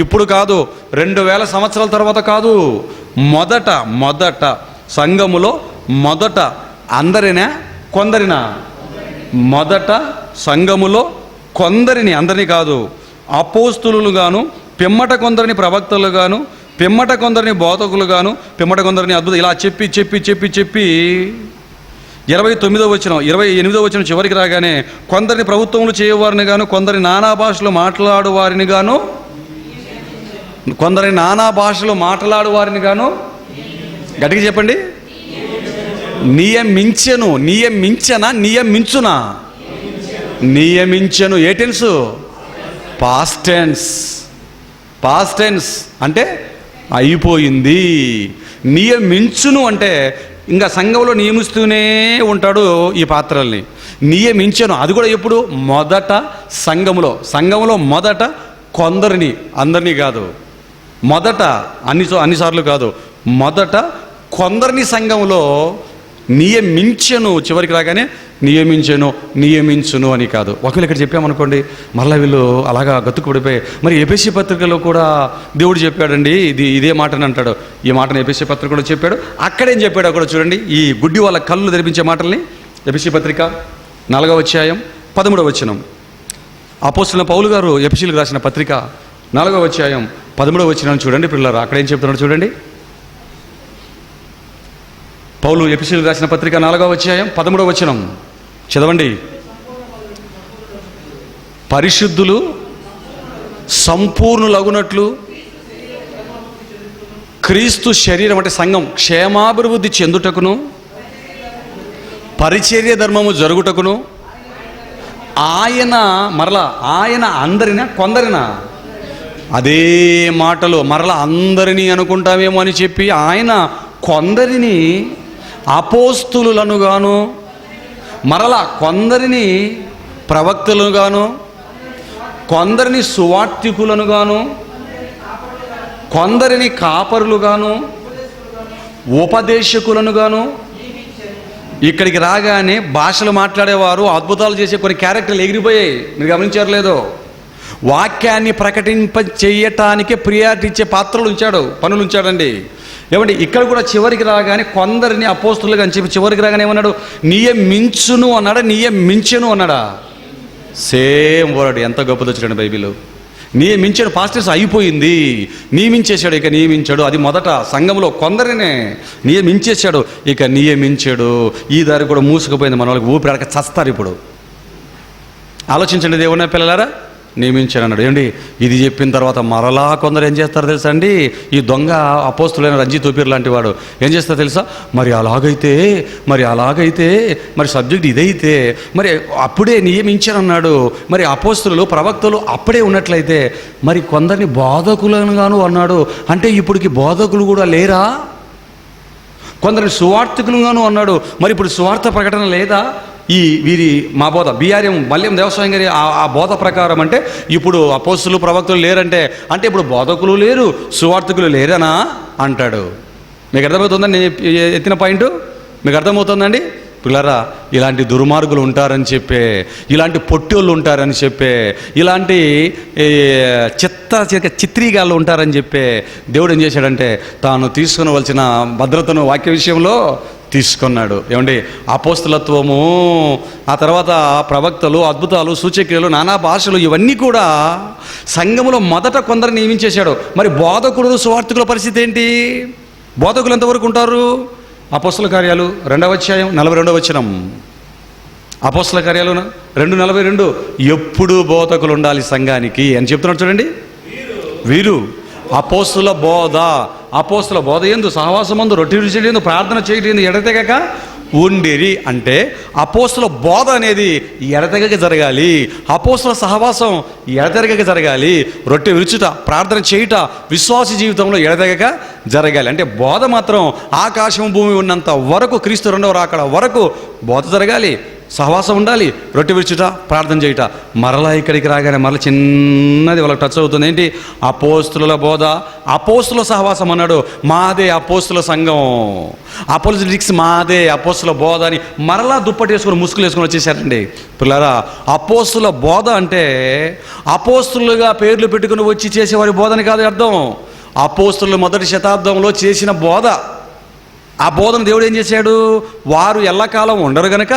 ఇప్పుడు కాదు, 2000 సంవత్సరాల తర్వాత కాదు, మొదట సంఘములో, మొదట అందరినా కొందరినా? మొదట సంఘములో కొందరిని, అందరినీ కాదు, అపోస్తులు గాను, పిమ్మట కొందరిని ప్రవక్తలు గాను, పిమ్మట కొందరిని బోధకులు గాను, పిమ్మట కొందరిని అద్భుతం, ఇలా చెప్పి 29వ వచనం 28వ వచనం చివరికి రాగానే కొందరిని ప్రభుత్వములు చేయవారిని గాను, కొందరి నానా భాషలు మాట్లాడువారిని గాను, కొందరి నానా భాషలు మాట్లాడువారిని గాను, గట్టిగా చెప్పండి, నియమించెను. నియమించనా, నియమించునా? నియమించెను. ఏ టెన్సు? పాస్ట్ టెన్స్ అంటే అయిపోయింది. నియమించును అంటే ఇంకా సంఘంలో నియమిస్తూనే ఉంటాడు ఈ పాత్రల్ని. నియమించను, అది కూడా ఎప్పుడు? మొదట సంఘములో మొదట కొందరిని, అందరినీ కాదు, మొదట అన్నిసార్లు కాదు, మొదట కొందరిని సంఘంలో నియమించెను. చివరికి రాగానే నియమించును అని కాదు. ఒకవేళ ఇక్కడ చెప్పామనుకోండి, మళ్ళీ వీళ్ళు అలాగా గతుకుపడిపోయి, మరి ఎఫెసీ పత్రికలో కూడా దేవుడు చెప్పాడండి ఇదే మాటని అంటాడు. ఈ మాటను ఎఫెసీ పత్రిక కూడా చెప్పాడు. అక్కడేం చెప్పాడో కూడా చూడండి, ఈ గుడ్డి వాళ్ళ కళ్ళు తెరిపించే మాటల్ని. ఎఫెసీ పత్రిక 4వ అధ్యాయం 13వ వచనం. అపోస్తలుడైన పౌలు గారు ఎఫెసీయులకు రాసిన పత్రిక 4వ అధ్యాయం 13వ వచనం చూడండి పిల్లలు, అక్కడ ఏం చెప్తున్నాడు చూడండి. పౌలు ఎఫెసీయులకు రాసిన పత్రిక 4వ అధ్యాయం 13వ వచనం చదవండి. పరిశుద్ధులు సంపూర్ణులగునట్లు క్రీస్తు శరీరం అంటే సంఘం క్షేమాభివృద్ధి చెందుటకును పరిచర్య ధర్మము జరుగుటకును ఆయన అందరినా కొందరినా, అదే మాటలు మరలా అందరినీ అనుకుంటామేమో అని చెప్పి ఆయన కొందరిని అపోస్తులులను గాను, మరలా కొందరిని ప్రవక్తలను గాను, కొందరిని సువార్తికులను గాను, కొందరిని కాపరులు గాను, ఉపదేశకులను గాను. ఇక్కడికి రాగానే భాషలు మాట్లాడేవారు, అద్భుతాలు చేసే కొన్ని క్యారెక్టర్లు ఎగిరిపోయాయి. మీరు గమనించారు లేదో? వాక్యాన్ని ప్రకటింప చేయటానికే ప్రియారిటీ ఇచ్చే పాత్రలు ఉంచాడు, పనులు ఉంచాడండి. ఏమండి ఇక్కడ కూడా చివరికి రాగానే కొందరిని అపోస్తులుగా అని చెప్పి చివరికి రాగానే ఏమన్నాడు? నియమించును అన్నాడా, నియమించెను అన్నాడా? Same word. ఎంత గొప్పది వచ్చాడు బైబిల్. నియమించాడు, పాస్టర్స్ అయిపోయింది, నియమించేశాడు, ఇక నియమించాడు. అది మొదట సంఘంలో కొందరినే నియమించేశాడు, ఇక నియమించాడు. ఈ దారి కూడా మూసుకుపోయింది. మన వాళ్ళకి ఊపిరాడక చస్తారు. ఇప్పుడు ఆలోచించండి, దేవుని పిల్లలారా, నియమించాడు అన్నాడు. ఏమండి ఇది చెప్పిన తర్వాత మరలా కొందరు ఏం చేస్తారో తెలుసా అండి? ఈ దొంగ అపోస్తులైన రంజిత్ తోపీర్ లాంటి వాడు ఏం చేస్తారో తెలుసా? మరి అలాగైతే మరి సబ్జెక్ట్ ఇదైతే మరి అప్పుడే నియమించారన్నాడు. మరి అపోస్తులు ప్రవక్తలు అప్పుడే ఉన్నట్లయితే మరి కొందరిని బోధకులను గాను అన్నాడు. అంటే ఇప్పటికి బోధకులు కూడా లేరా? కొందరిని సువార్తికులుగాను అన్నాడు. మరి ఇప్పుడు సువార్త ప్రకటన లేదా? వీరి మా బోధ బిఆర్ఎం మల్యం దేవస్వామి గారి ఆ బోధ ప్రకారం అంటే ఇప్పుడు అపోస్తులు ప్రవక్తలు లేరంటే, అంటే ఇప్పుడు బోధకులు లేరు, సువార్తికులు లేరనా అంటాడు. మీకు అర్థమవుతుందండి నేను ఎత్తిన పాయింట్? మీకు అర్థమవుతుందండి పిల్లరా? ఇలాంటి దుర్మార్గులు ఉంటారని చెప్పే, ఇలాంటి పొట్టోళ్ళు ఉంటారని చెప్పే, ఇలాంటి చిత్రీగాళ్ళు ఉంటారని చెప్పే దేవుడు ఏం చేశాడంటే తాను తీసుకునవలసిన భద్రతను వాక్య విషయంలో తీసుకున్నాడు. ఏమండి అపోస్తలత్వము, ఆ తర్వాత ప్రవక్తలు, అద్భుతాలు, సూచక్రియలు, నానా భాషలు, ఇవన్నీ కూడా సంఘములో మొదట కొందరు నియమించేశాడు. మరి బోధకుడు సువార్తికుల పరిస్థితి ఏంటి? బోధకులు ఎంతవరకు ఉంటారు? అపోస్తల కార్యాలు 2వ అధ్యాయం 42వ వచనం. అపోస్తల కార్యాలు 2:42 ఎప్పుడు బోధకులు ఉండాలి సంఘానికి అని చెప్తున్నాడు చూడండి. వీరు అపోస్తుల బోధ యందు సహవాసమందు రొట్టె విరుచుట ప్రార్థన చేయడం ఎడతెగక ఉండిరి. అంటే అపోస్తుల బోధ అనేది ఎడతెగక జరగాలి, అపోస్తుల సహవాసం ఎడతెగక జరగాలి, రొట్టె విరుచుట ప్రార్థన చేయుట విశ్వాస జీవితంలో ఎడతెగక జరగాలి. అంటే బోధ మాత్రం ఆకాశం భూమి ఉన్నంత వరకు, క్రీస్తు 2వ రాకడ వరకు బోధ జరగాలి, సహవాసం ఉండాలి, రొట్టె విరుచుట ప్రార్థన చేయుట. మరలా ఇక్కడికి రాగానే మరలా చిన్నది వాళ్ళకి టచ్ అవుతుంది. ఏంటి? అపోస్తుల బోధ, అపోస్తుల సహవాసం అన్నాడు. మాదే అపోస్తుల సంఘం, అపోలిటిక్స్ మాదే, అపోస్తుల బోధ అని మరలా దుప్పటి వేసుకొని ముసుగులు వేసుకొని వచ్చేసారండి పిల్లరా. అపోస్తుల బోధ అంటే అపోస్తులుగా పేర్లు పెట్టుకుని వచ్చి చేసేవారి బోధని కాదు అర్థం. అపోస్తులు మొదటి శతాబ్దంలో చేసిన బోధ, ఆ బోధన దేవుడు ఏం చేశాడు? వారు ఎల్లకాలం ఉండరు గనక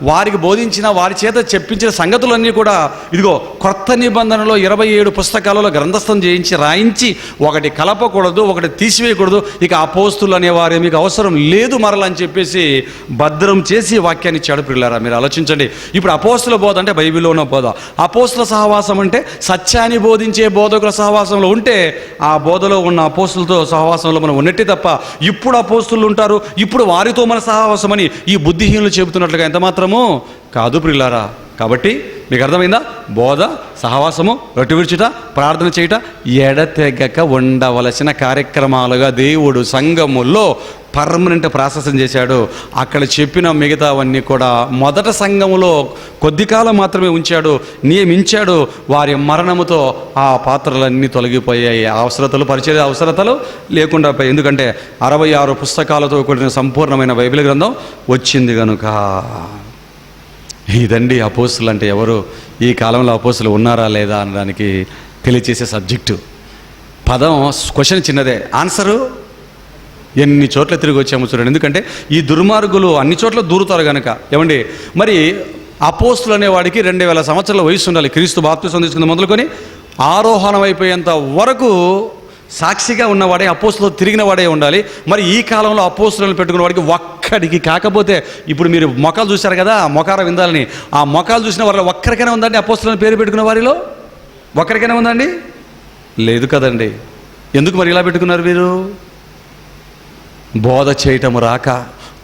వారికి బోధించిన, వారి చేత చెప్పించిన సంగతులన్నీ కూడా ఇదిగో క్రొత్త నిబంధనలో 27 పుస్తకాలలో గ్రంథస్థం చేయించి రాయించి ఒకటి కలపకూడదు, ఒకటి తీసివేయకూడదు, ఇక అపోస్తులు అనేవారు మీకు అవసరం లేదు మరలా అని చెప్పేసి భద్రం చేసి వాక్యాన్ని ఇచ్చాడు. పిల్లారా మీరు ఆలోచించండి. ఇప్పుడు అపోస్తుల బోధ అంటే బైబిల్లో ఉన్న బోధ, అపోస్తుల సహవాసం అంటే సత్యాన్ని బోధించే బోధకుల సహవాసంలో ఉంటే ఆ బోధలో ఉన్న అపోస్తులతో సహవాసంలో మనం ఉన్నట్టే తప్ప ఇప్పుడు అపోస్తులు ఉంటారు, ఇప్పుడు వారితో మన సహవాసం అని ఈ బుద్ధిహీనులు చెబుతున్నట్లుగా ఎంత మాత్రమూ కాదు ప్రియులారా. కాబట్టి మీకు అర్థమైందా? బోధ, సహవాసము, రొట్టె విరుచుట, ప్రార్థన చేయుట ఎడతెగక ఉండవలసిన కార్యక్రమాలుగా దేవుడు సంఘములో పర్మనెంట్ ప్రాసెస్ చేశాడు. అక్కడ చెప్పిన మిగతావన్నీ కూడా మొదట సంఘములో కొద్ది కాలం మాత్రమే ఉంచాడు, నియమించాడు. వారి మరణముతో ఆ పాత్రలన్నీ తొలగిపోయాయి. అవసరతలు, పరిచర్య అవసరతలు లేకుండా పోయాయి. ఎందుకంటే 66 పుస్తకాలతో కూడిన సంపూర్ణమైన బైబిల్ గ్రంథం వచ్చింది కనుక. ఇదండి అపోస్తులు అంటే ఎవరు, ఈ కాలంలో అపోస్తులు ఉన్నారా లేదా అనడానికి తెలియచేసే సబ్జెక్టు. పదం క్వశ్చన్ చిన్నదే, ఆన్సరు ఎన్ని చోట్ల తిరిగి వచ్చాము చూడండి. ఎందుకంటే ఈ దుర్మార్గులు అన్ని చోట్ల దూరుతారు కనుక. ఏమండి మరి అపోస్తులు అనేవాడికి 2000 సంవత్సరాల వయసు ఉండాలి. క్రీస్తు బాప్తిసం తీసుకుని మొదలుకొని ఆరోహణం అయిపోయేంత వరకు సాక్షిగా ఉన్నవాడే అపోస్తులు తిరిగిన వాడే ఉండాలి. మరి ఈ కాలంలో అపోస్తులను పెట్టుకున్న వాడికి ఒక్కడికి కాకపోతే, ఇప్పుడు మీరు మొఖాలు చూశారు కదా, మొఖార విందాలని, ఆ మొఖాలు చూసిన వారిలో ఒక్కరికైనా ఉందండి అపోస్తులను పేరు పెట్టుకున్న వారిలో? ఒక్కరికైనా ఉందండి? లేదు కదండి. ఎందుకు మరి ఇలా పెట్టుకున్నారు వీరు? బోధ చేయటం రాక,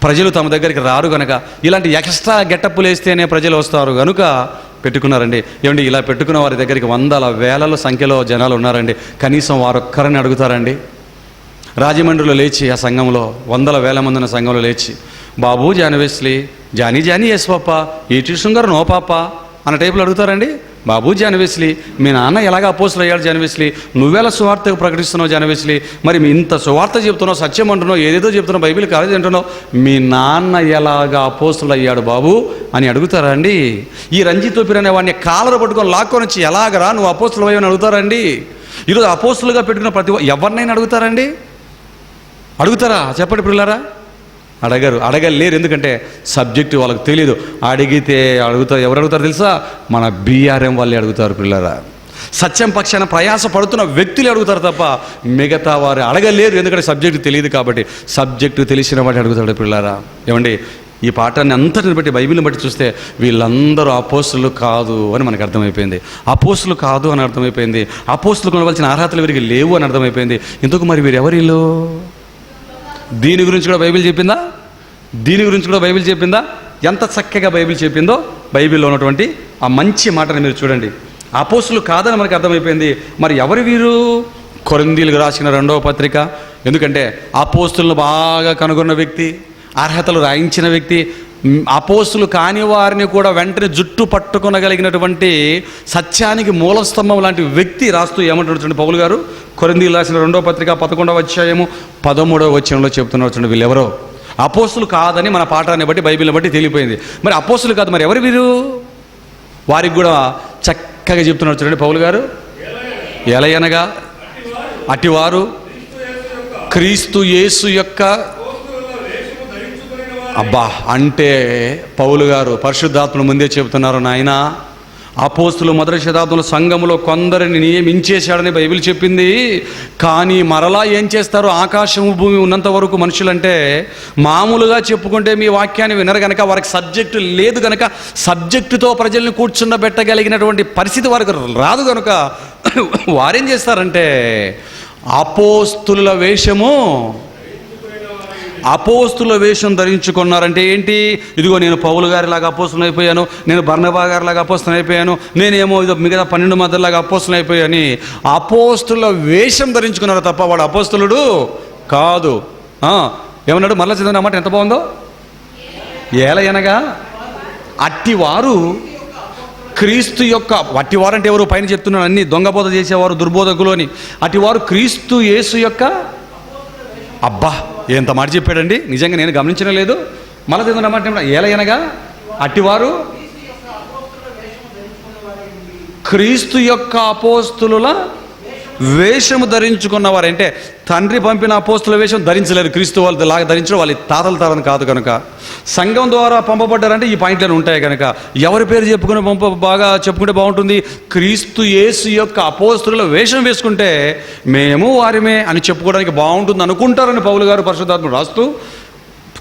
ప్రజలు తమ దగ్గరికి రారు కనుక, ఇలాంటి ఎక్స్ట్రా గెటప్పులు వేస్తేనే ప్రజలు వస్తారు కనుక పెట్టుకున్నారండి. ఏమండి, ఇలా పెట్టుకున్న వారి దగ్గరికి వందల వేల సంఖ్యలో జనాలు ఉన్నారండి. కనీసం వారొక్కరిని అడుగుతారండి? రాజమండ్రిలో లేచి ఆ సంఘంలో వందల వేల మంది ఉన్న సంఘంలో లేచి, బాబు జానవేస్లీ, జానీ జానీ ఎస్ పాప, ఈటి శృంగారు నో పాప అన్న టైపులో అడుగుతారండి? బాబు జానవేస్లీ, మీ నాన్న ఎలాగ అపోస్తులు అయ్యాడు జానవేస్లీ, నువ్వెలా సువార్త ప్రకటిస్తున్నావు జానవేస్లీ, మరి మీ ఇంత సువార్త చెప్తున్నావు, సత్యం అంటున్నావు, ఏదేదో చెప్తున్నావు, బైబిల్ కాలేజ్ అంటున్నావు, మీ నాన్న ఎలాగ అపోస్తులు అయ్యాడు బాబు అని అడుగుతారా అండి? ఈ రంజితోపిరి అనే వాడిని కాలర పట్టుకొని లాక్కొని వచ్చి ఎలాగరా నువ్వు అపోస్తులు అయ్యావని అడుగుతారండి? ఈరోజు అపోస్తులుగా పెట్టుకున్న ప్రతి ఎవరినైనా అడుగుతారండి? అడుగుతారా? చెప్పండి పిల్లరా. అడగలేరు. ఎందుకంటే సబ్జెక్టు వాళ్ళకి తెలియదు. అడిగితే ఎవరు అడుగుతారు తెలుసా? మన బీఆర్ఎం వాళ్ళే అడుగుతారు పిల్లరా. సత్యం పక్షాన ప్రయాస పడుతున్న వ్యక్తులు అడుగుతారు తప్ప మిగతా వారు అడగలేరు. ఎందుకంటే సబ్జెక్టు తెలియదు కాబట్టి. సబ్జెక్టు తెలిసిన వాటి అడుగుతాడు పిల్లరా. ఏమండి, ఈ పాఠాన్ని అంతటిని బట్టి, బైబిల్ని బట్టి చూస్తే వీళ్ళందరూ అపోస్తులు కాదు అని మనకు అర్థమైపోయింది. అపోస్తులు కాదు అని అర్థమైపోయింది. అపోస్తులకు ఉండవలసిన అర్హతలు వీరికి లేవు అని అర్థమైపోయింది. ఇందుకు మరి వీరు ఎవరిల్లు? దీని గురించి కూడా బైబిల్ చెప్పిందా? దీని గురించి కూడా బైబిల్ చెప్పిందా? ఎంత చక్కగా బైబిల్ చెప్పిందో. బైబిల్లో ఉన్నటువంటి ఆ మంచి మాటని మీరు చూడండి. అపోస్తులు కాదని మనకు అర్థమైపోయింది. మరి ఎవరు వీరు? కొరింథీయులకు రాసిన 2వ పత్రిక. ఎందుకంటే అపోస్తులను బాగా కనుగొన్న వ్యక్తి, అర్హతలు రాయించిన వ్యక్తి, అపోస్తులు కాని వారిని కూడా వెంటనే జుట్టు పట్టుకొనగలిగినటువంటి సత్యానికి మూలస్తంభం లాంటి వ్యక్తి రాస్తూ ఏమంటున్నాడు పౌలు గారు? కొరింథీయులకు రాసిన 2వ పత్రిక 11వ అధ్యాయము 13వ వచనంలో చెప్తున్నారు. వీళ్ళెవరో అపోస్తులు కాదని మన పాఠాన్ని బట్టి, బైబిల్ని బట్టి తెలిసిపోయింది. మరి అపోస్తులు కాదు, మరి ఎవరు వీరు? వారికి కూడా చక్కగా చెప్తున్నారు చూడండి పౌలు గారు. ఎలయనగా అటివారు క్రీస్తు యేసు యొక్క అబ్బా అంటే పౌలు గారు పరిశుద్ధాత్మను ముందే చెబుతున్నారు. నాయన, అపోస్తులు మొదటి శతాబ్దంలో సంఘములో కొందరిని నియమించేశాడని బైబిల్ చెప్పింది. కానీ మరలా ఏం చేస్తారు? ఆకాశము భూమి ఉన్నంత వరకు మనుషులంటే మామూలుగా చెప్పుకుంటే మీ వాక్యాన్ని వినరు కనుక, వారికి సబ్జెక్టు లేదు కనుక, సబ్జెక్టుతో ప్రజల్ని కూర్చుండబెట్టగలిగినటువంటి పరిస్థితి వారికి రాదు కనుక వారేం చేస్తారంటే అపోస్తుల వేషం ధరించుకున్నారంటే ఏంటి? ఇదిగో నేను పౌలు గారిలాగా అపోస్తులు అయిపోయాను, నేను బర్నబా గారిలాగా అపోస్తులు అయిపోయాను, నేనేమో ఇదో మిగతా 12 మందిలాగా అపోస్తులు అయిపోయాని అపోస్తుల వేషం ధరించుకున్నారు తప్ప వాడు అపోస్తులుడు కాదు. ఏమన్నాడు? మరలా చదివిన మాట ఎంత బాగుందో. ఏలయనగా అట్టివారు క్రీస్తు యొక్క, అట్టివారు అంటే ఎవరు? పైన చెప్తున్నాడు అన్ని దొంగబోధ చేసేవారు, దుర్బోధకులు అని. అట్టివారు క్రీస్తు యేసు యొక్క, అబ్బా ఎంత మాట చెప్పాడండి, నిజంగా నేను గమనించడం లేదు. మళ్ళీ చదివిన ఏలయనగా అట్టివారు క్రీస్తు యొక్క అపోస్తుల వేషము ధరించుకున్నవారు. అంటే తండ్రి పంపిన అపోస్తుల వేషం ధరించలేరు. క్రీస్తు వాళ్ళు లాగా ధరించడం వాళ్ళ తాతల కాదు కనుక, సంఘం ద్వారా పంపబడ్డారంటే ఈ పాయింట్లను ఉంటాయి కనుక ఎవరి పేరు బాగా చెప్పుకుంటే బాగుంటుంది? క్రీస్తు యేసు యొక్క అపోస్తుల వేషం వేసుకుంటే మేము వారిమే అని చెప్పుకోవడానికి బాగుంటుంది అనుకుంటారని పౌలు గారు పరిశుద్ధాత్మ రాస్తూ,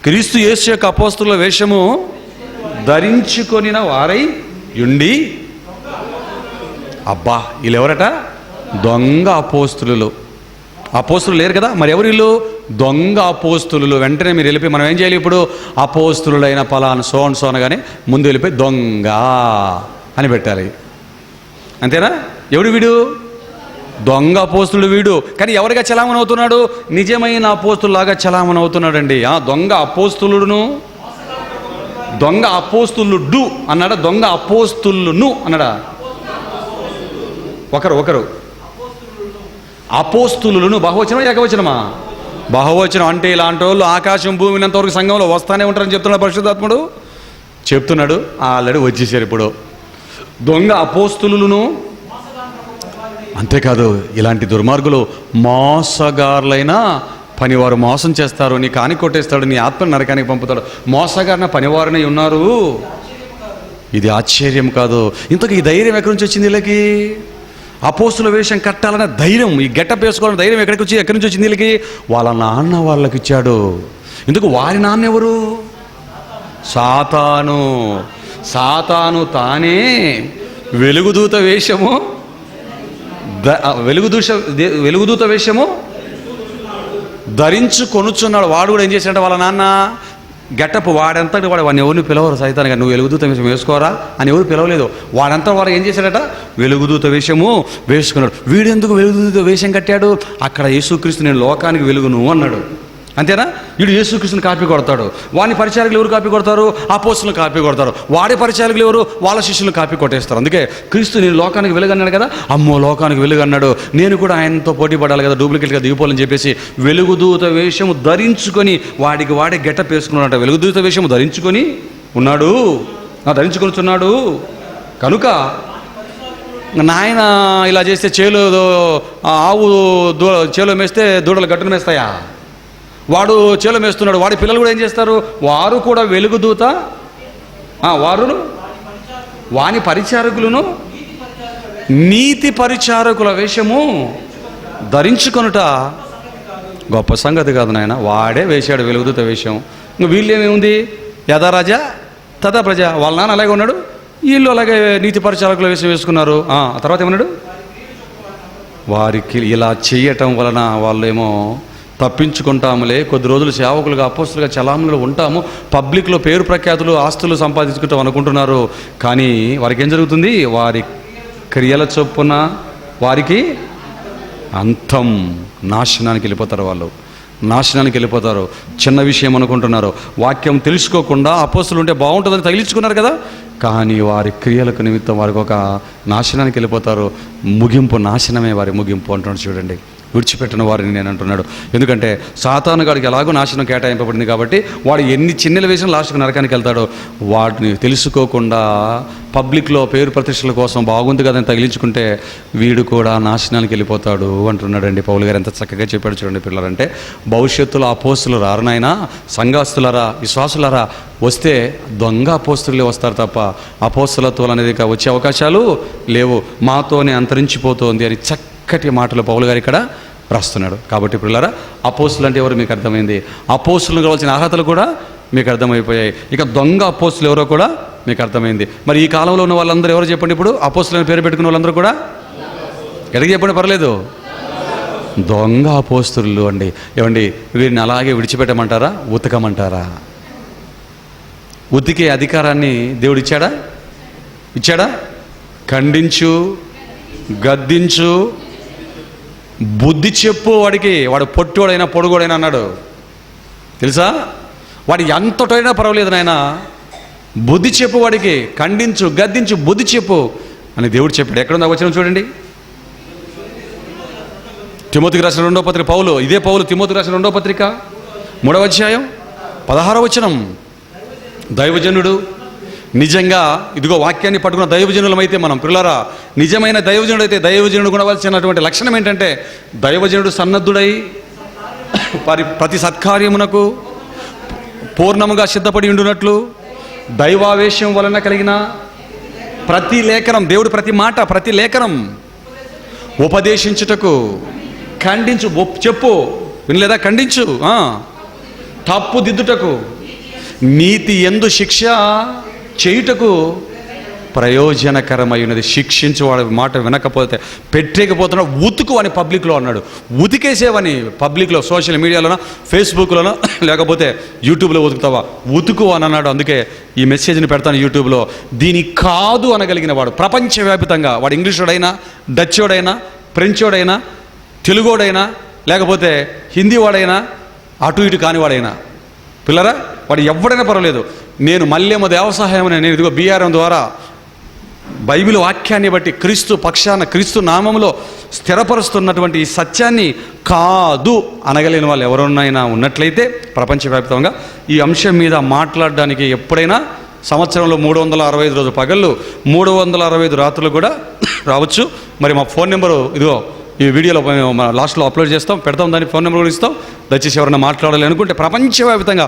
క్రీస్తు యేసు యొక్క అపోస్తుల వేషము ధరించుకొనిన వారై ఉండి, అబ్బా వీళ్ళెవరట? దొంగ అపోస్తులు. అపోస్తులు లేరు కదా, మరి ఎవరు వీళ్ళు? దొంగ అపోస్తులు. వెంటనే మీరు వెళ్ళిపోయి మనం ఏం చేయాలి? ఇప్పుడు అపోస్తులైన పలానా సోనగానే ముందు వెళ్ళిపోయి దొంగ అని పెట్టాలి. అంతేనా? ఎవడు వీడు? దొంగ అపోస్తులు వీడు. కానీ ఎవరిగా చలామణి అవుతున్నాడు? నిజమైన అపోస్తులాగా చలామణి అవుతున్నాడండి. దొంగ అపోస్తులును, దొంగ అపోస్తులుడు అన్నాడా? దొంగ అపోస్తులును అన్నాడా? ఒకరు అపోస్తులును. బహువచనమా ఏకవచనమా? బహువచనం. అంటే ఇలాంటి వాళ్ళు ఆకాశం భూమినంత వరకు సంఘంలో వస్తానే ఉంటారని చెప్తున్నాడు పరిశుద్ధాత్ముడు. చెప్తున్నాడు, ఆల్రెడీ వచ్చేసారు ఇప్పుడు. దొంగ అపోస్తులును. అంతేకాదు, ఇలాంటి దుర్మార్గులు మోసగారులైన పనివారు మోసం చేస్తారు, నీ కాని కొట్టేస్తాడు, నీ ఆత్మ నరకానికి పంపుతాడు. మోసగారిన పనివారునే ఉన్నారు. ఇది ఆశ్చర్యం కాదు. ఇంతకు ఈ ధైర్యం ఎక్కడి నుంచి వచ్చింది వీళ్ళకి? అపోస్తుల వేషం కట్టాలనే ధైర్యం, ఈ గెటప్ వేసుకోవాలనే ధైర్యం ఎక్కడి నుంచి వచ్చింది వీళ్ళకి? వాళ్ళ నాన్న వాళ్ళకి ఇచ్చాడు. ఎందుకు? వారి నాన్న ఎవరు? సాతాను. సాతాను తానే వెలుగుదూత వేషము ధరించుకొనుచున్నాడు. వాడు కూడా ఏం చేశాడంటే వాళ్ళ నాన్న గెటప్ వాడంతటి వాడిని ఎవరిని పిలవరు సైతానికి, నువ్వు వెలుగుదూత వేషం వేసుకోరా అని ఎవరు పిలవలేదు. వాడంతా వాడు ఏం చేశాడట? వెలుగుదూత వేషము వేసుకున్నాడు. వీడెందుకు వెలుగుదూత వేషం కట్టాడు? అక్కడ యేసుక్రీస్తు నేను లోకానికి వెలుగును అన్నాడు. అంతేనా? వీడు యేసుక్రీస్తుని కాపీ కొడతాడు. వాని పరిచారకులు ఎవరు కాపీ కొడతారు? అపోస్తులను కాపీ కొడతారు. వాడి పరిచారకులు ఎవరు? వాళ్ళ శిష్యులను కాపీ కొట్టేస్తారు. అందుకే క్రీస్తు నేను లోకానికి వెలుగన్నాడు కదా, అమ్మో లోకానికి వెలుగన్నాడు, నేను కూడా ఆయనతో పోటీ పడాలి కదా, డూప్లికేట్గా దిగిపోవాలని చెప్పేసి వెలుగుదూత వేషము ధరించుకొని వాడే గెటప్ వేసుకున్నాడట. వెలుగుదూత వేషము ధరించుకొని ఉన్నాడు, ధరించుకొనిచున్నాడు. కనుక నాయన ఇలా చేస్తే ఆవు చేలో మేస్తే దూడలు గట్టును మేస్తాయా? వాడు చేలో మేస్తున్నాడు, వాడి పిల్లలు కూడా ఏం చేస్తారు? వారు కూడా వెలుగుదూత, వాని పరిచారకులను నీతి పరిచారకుల వేషము ధరించుకొనుట గొప్ప సంగతి కాదు నాయన. వాడే వేశాడు వెలుగుదూత వేషం. వీళ్ళేమేముంది? యథా రాజా తథా ప్రజ. వాళ్ళ నాన్న అలాగే ఉన్నాడు, వీళ్ళు అలాగే నీతి పరిచారకుల వేషం వేసుకున్నారు. ఆ తర్వాత ఏమన్నాడు? వారికి ఇలా చేయటం వలన వాళ్ళేమో తప్పించుకుంటాములే, కొద్ది రోజులు సేవకులుగా అపోస్తులుగా చలామణిలో ఉంటాము, పబ్లిక్లో పేరు ప్రఖ్యాతులు ఆస్తులు సంపాదించుకుంటాం అనుకుంటున్నారు. కానీ వారికి ఏం జరుగుతుంది? వారి క్రియల చొప్పున వారికి అంతం, నాశనానికి వెళ్ళిపోతారు. వాళ్ళు నాశనానికి వెళ్ళిపోతారు. చిన్న విషయం అనుకుంటున్నారు. వాక్యం తెలుసుకోకుండా అపోస్తులు ఉంటే బాగుంటుందని తగిలించుకున్నారు కదా, కానీ వారి క్రియలకు నిమిత్తం వారికి ఒక నాశనానికి వెళ్ళిపోతారు. ముగింపు నాశనమే వారి ముగింపు అంటున్నాడు. చూడండి, విడిచిపెట్టిన వారిని నేను అంటున్నాడు. ఎందుకంటే సాతాను గాడికి ఎలాగో నాశనం కేటాయింపబడింది కాబట్టి వాడు ఎన్ని చిన్నలు వేసిన లాస్ట్కి నరకానికి వెళ్తాడో వాటిని తెలుసుకోకుండా పబ్లిక్లో పేరు ప్రతిష్టల కోసం బాగుంది కదని తగిలించుకుంటే వీడు కూడా నాశనానికి వెళ్ళిపోతాడు అంటున్నాడండి పౌలు గారు. ఎంత చక్కగా చెప్పాడు చూడండి పిల్లలంటే. భవిష్యత్తులో అపోస్తులు రారనైనా, సంఘాస్తులరా, విశ్వాసులరా వస్తే దొంగ అపోస్తులే వస్తారు తప్ప అపోస్తులత్వం అనేది వచ్చే అవకాశాలు లేవు. మాతోనే అంతరించిపోతోంది అని చక్కటి మాటలు పౌలు గారు ఇక్కడ రాస్తున్నాడు. కాబట్టి పిల్లరా, అపోస్తులు అంటే ఎవరు మీకు అర్థమైంది, అపోస్తులను కావాల్సిన అర్హతలు కూడా మీకు అర్థమైపోయాయి. ఇక దొంగ అపోస్తులు ఎవరో కూడా మీకు అర్థమైంది. మరి ఈ కాలంలో ఉన్న వాళ్ళందరూ ఎవరో చెప్పండి. ఇప్పుడు అపోస్తులని పేరు పెట్టుకున్న వాళ్ళందరూ కూడా ఎక్కడికి చెప్పండి పర్లేదు, దొంగ అపోస్తులు అండి. ఏమండి, వీరిని అలాగే విడిచిపెట్టమంటారా, ఉతకమంటారా? ఉతికే అధికారాన్ని దేవుడు ఇచ్చాడా? ఖండించు, గద్దించు, బుద్ధి చెప్పు వాడికి. వాడు పొట్టోడైనా పొడుగోడైనా అన్నాడు తెలుసా? వాడు ఎంతటైనా పర్వాలేదు నాయన, బుద్ధి చెప్పు వాడికి, ఖండించు, గద్దించు, బుద్ధి చెప్పు అని దేవుడు చెప్పాడు. ఎక్కడుందా వచనం చూడండి. తిమోతికి రాసిన 2వ పత్రిక పౌలు, ఇదే పౌలు తిమోతికి రాసిన 2వ పత్రిక 3వ అధ్యాయం 16వ వచనం. దైవజనుడు నిజంగా ఇదిగో వాక్యాన్ని పట్టుకున్న దైవజనులమైతే మనం పిల్లరా, నిజమైన దైవజనుడు అయితే దైవజనుడు ఉండవలసినటువంటి లక్షణం ఏంటంటే దైవజనుడు సన్నద్ధుడై ప్రతి సత్కార్యమునకు పూర్ణముగా సిద్ధపడి ఉండునట్లు దైవావేశం వలన కలిగిన ప్రతి లేఖనం, దేవుడు ప్రతి మాట, ప్రతి లేఖనం ఉపదేశించుటకు, ఖండించు, చెప్పు, వినలేదా, ఖండించు, తప్పు దిద్దుటకు, నీతి యందు శిక్ష చేయుటకు ప్రయోజనకరమైనది. శిక్షించు, వాడి మాట వినకపోతే పెట్టేకపోతున్నాడు, ఉతుకు అని పబ్లిక్లో అన్నాడు. ఉతికేసేవని పబ్లిక్లో, సోషల్ మీడియాలోనో, ఫేస్బుక్లోనో, లేకపోతే యూట్యూబ్లో ఉతుకుతావా, ఉతుకు అని అన్నాడు. అందుకే ఈ మెసేజ్ని పెడతాను యూట్యూబ్లో. దీని కాదు అనగలిగిన వాడు ప్రపంచవ్యాప్తంగా, వాడు ఇంగ్లీషోడైనా, డచ్చోడైనా, ఫ్రెంచోడైనా, తెలుగోడైనా, లేకపోతే హిందీ వాడైనా, అటు ఇటు కానివాడైనా, పిల్లరా వాడు ఎవడైనా పర్వాలేదు, నేను మల్యమ దేవసహాయం నేను ఇదిగో BRM ద్వారా బైబిల్ వాక్యాన్ని బట్టి క్రీస్తు పక్షాన, క్రీస్తు నామంలో స్థిరపరుస్తున్నటువంటి ఈ సత్యాన్ని కాదు అనగలేని వాళ్ళు ఎవరైనా ఉన్నట్లయితే ప్రపంచవ్యాప్తంగా ఈ అంశం మీద మాట్లాడడానికి ఎప్పుడైనా సంవత్సరంలో 365 రోజులు పగళ్ళు, 365 రాత్రులు కూడా రావచ్చు. మరి మా ఫోన్ నెంబరు ఇదిగో ఈ వీడియోలో లాస్ట్లో అప్లోడ్ చేస్తాం, పెడతాం, దానికి ఫోన్ నెంబర్ కూడా ఇస్తాం. దయచేసి ఎవరైనా మాట్లాడాలి అనుకుంటే ప్రపంచవ్యాప్తంగా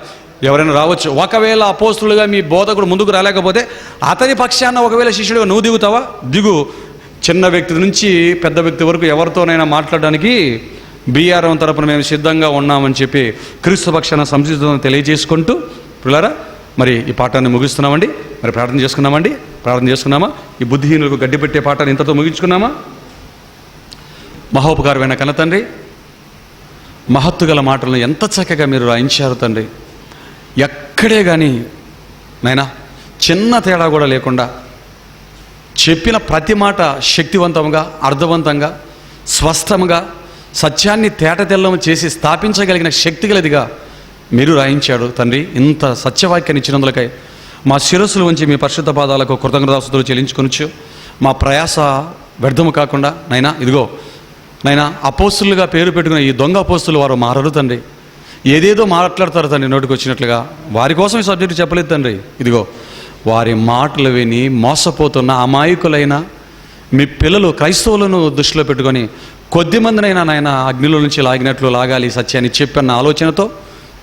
ఎవరైనా రావచ్చు. ఒకవేళ అపోస్తులుగా మీ బోధకుడు ముందుకు రాలేకపోతే అతని పక్షాన ఒకవేళ శిష్యుడిగా నువ్వు దిగుతావా, దిగు. చిన్న వ్యక్తి నుంచి పెద్ద వ్యక్తి వరకు ఎవరితోనైనా మాట్లాడడానికి బీఆర్ఎం తరపున మేము సిద్ధంగా ఉన్నామని చెప్పి క్రీస్తు పక్షాన సంసిద్ధతను తెలియజేసుకుంటూ పిల్లరా మరి ఈ పాఠాన్ని ముగిస్తున్నామండి. మరి ప్రార్థన చేసుకున్నామా? ఈ బుద్ధిహీనులకు గడ్డి పెట్టే పాఠాన్ని ఇంతతో ముగించుకున్నామా? మహోపకారమైన కన్న తండ్రి, మహత్తు గల మాటలను ఎంత చక్కగా మీరు రాయించారు తండ్రి. ఎక్కడే కానీ నైనా చిన్న తేడా కూడా లేకుండా చెప్పిన ప్రతి మాట శక్తివంతంగా, అర్థవంతంగా, స్పష్టంగా, సత్యాన్ని తేటతెల్లం చేసి స్థాపించగలిగిన శక్తి గలదిగా మీరు రాయించాడు తండ్రి. ఇంత సత్యవాక్యాన్ని ఇచ్చినందులకై మా శిరస్సులు ఉంచి మీ పరిశుద్ధ పాదాలకు కృతజ్ఞతాస్తుతులు చెల్లించుకొనొచ్చు. మా ప్రయాస వ్యర్థము కాకుండా నైనా ఇదిగో నైనా అపోస్తులుగా పేరు పెట్టుకున్న ఈ దొంగ అపోస్తులు వారు మారరు తండ్రి. ఏదేదో మాట్లాడతారు తండ్రి నోటికి వచ్చినట్లుగా. వారి కోసం ఈ సబ్జెక్టు చెప్పలేదు తండ్రి. ఇదిగో వారి మాటలు విని మోసపోతున్న అమాయకులైన మీ పిల్లలు క్రైస్తవులను దృష్టిలో పెట్టుకొని కొద్దిమందినైనా నాయన అగ్నిలో నుంచి లాగినట్లు లాగాలి సత్యాన్ని చెప్పన్న ఆలోచనతో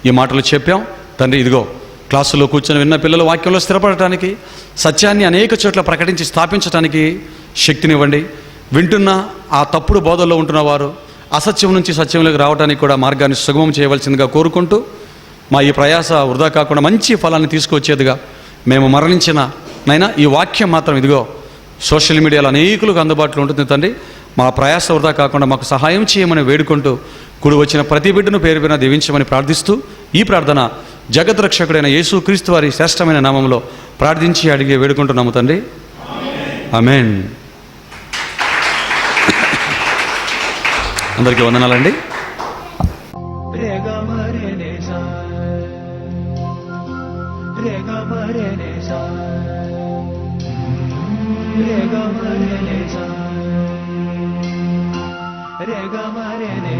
ఈ మాటలు చెప్పాం తండ్రి. ఇదిగో క్లాసులో కూర్చొని విన్న పిల్లలు వాక్యంలో స్థిరపడటానికి, సత్యాన్ని అనేక చోట్ల ప్రకటించి స్థాపించడానికి శక్తినివ్వండి. వింటున్న ఆ తప్పుడు బోధల్లో ఉంటున్న వారు అసత్యం నుంచి సత్యంలోకి రావడానికి కూడా మార్గాన్ని సుగమం చేయవలసిందిగా కోరుకుంటూ మా ఈ ప్రయాస వృధా కాకుండా మంచి ఫలాన్ని తీసుకొచ్చేదిగా మేము మరణించిన నైనా ఈ వాక్యం మాత్రం ఇదిగో సోషల్ మీడియాలో అనేకులకు అందుబాటులో ఉంటుంది తండ్రి. మా ప్రయాస వృధా కాకుండా మాకు సహాయం చేయమని వేడుకుంటూ కూడి వచ్చిన ప్రతి బిడ్డను పేరు పేరున దీవించమని ప్రార్థిస్తూ ఈ ప్రార్థన జగద్రక్షకుడైన యేసు క్రీస్తు వారి శ్రేష్టమైన నామంలో ప్రార్థించి అడిగి వేడుకుంటున్నాము తండ్రి. ఆమేన్. అందరికీ వందనాలండి. Rega mare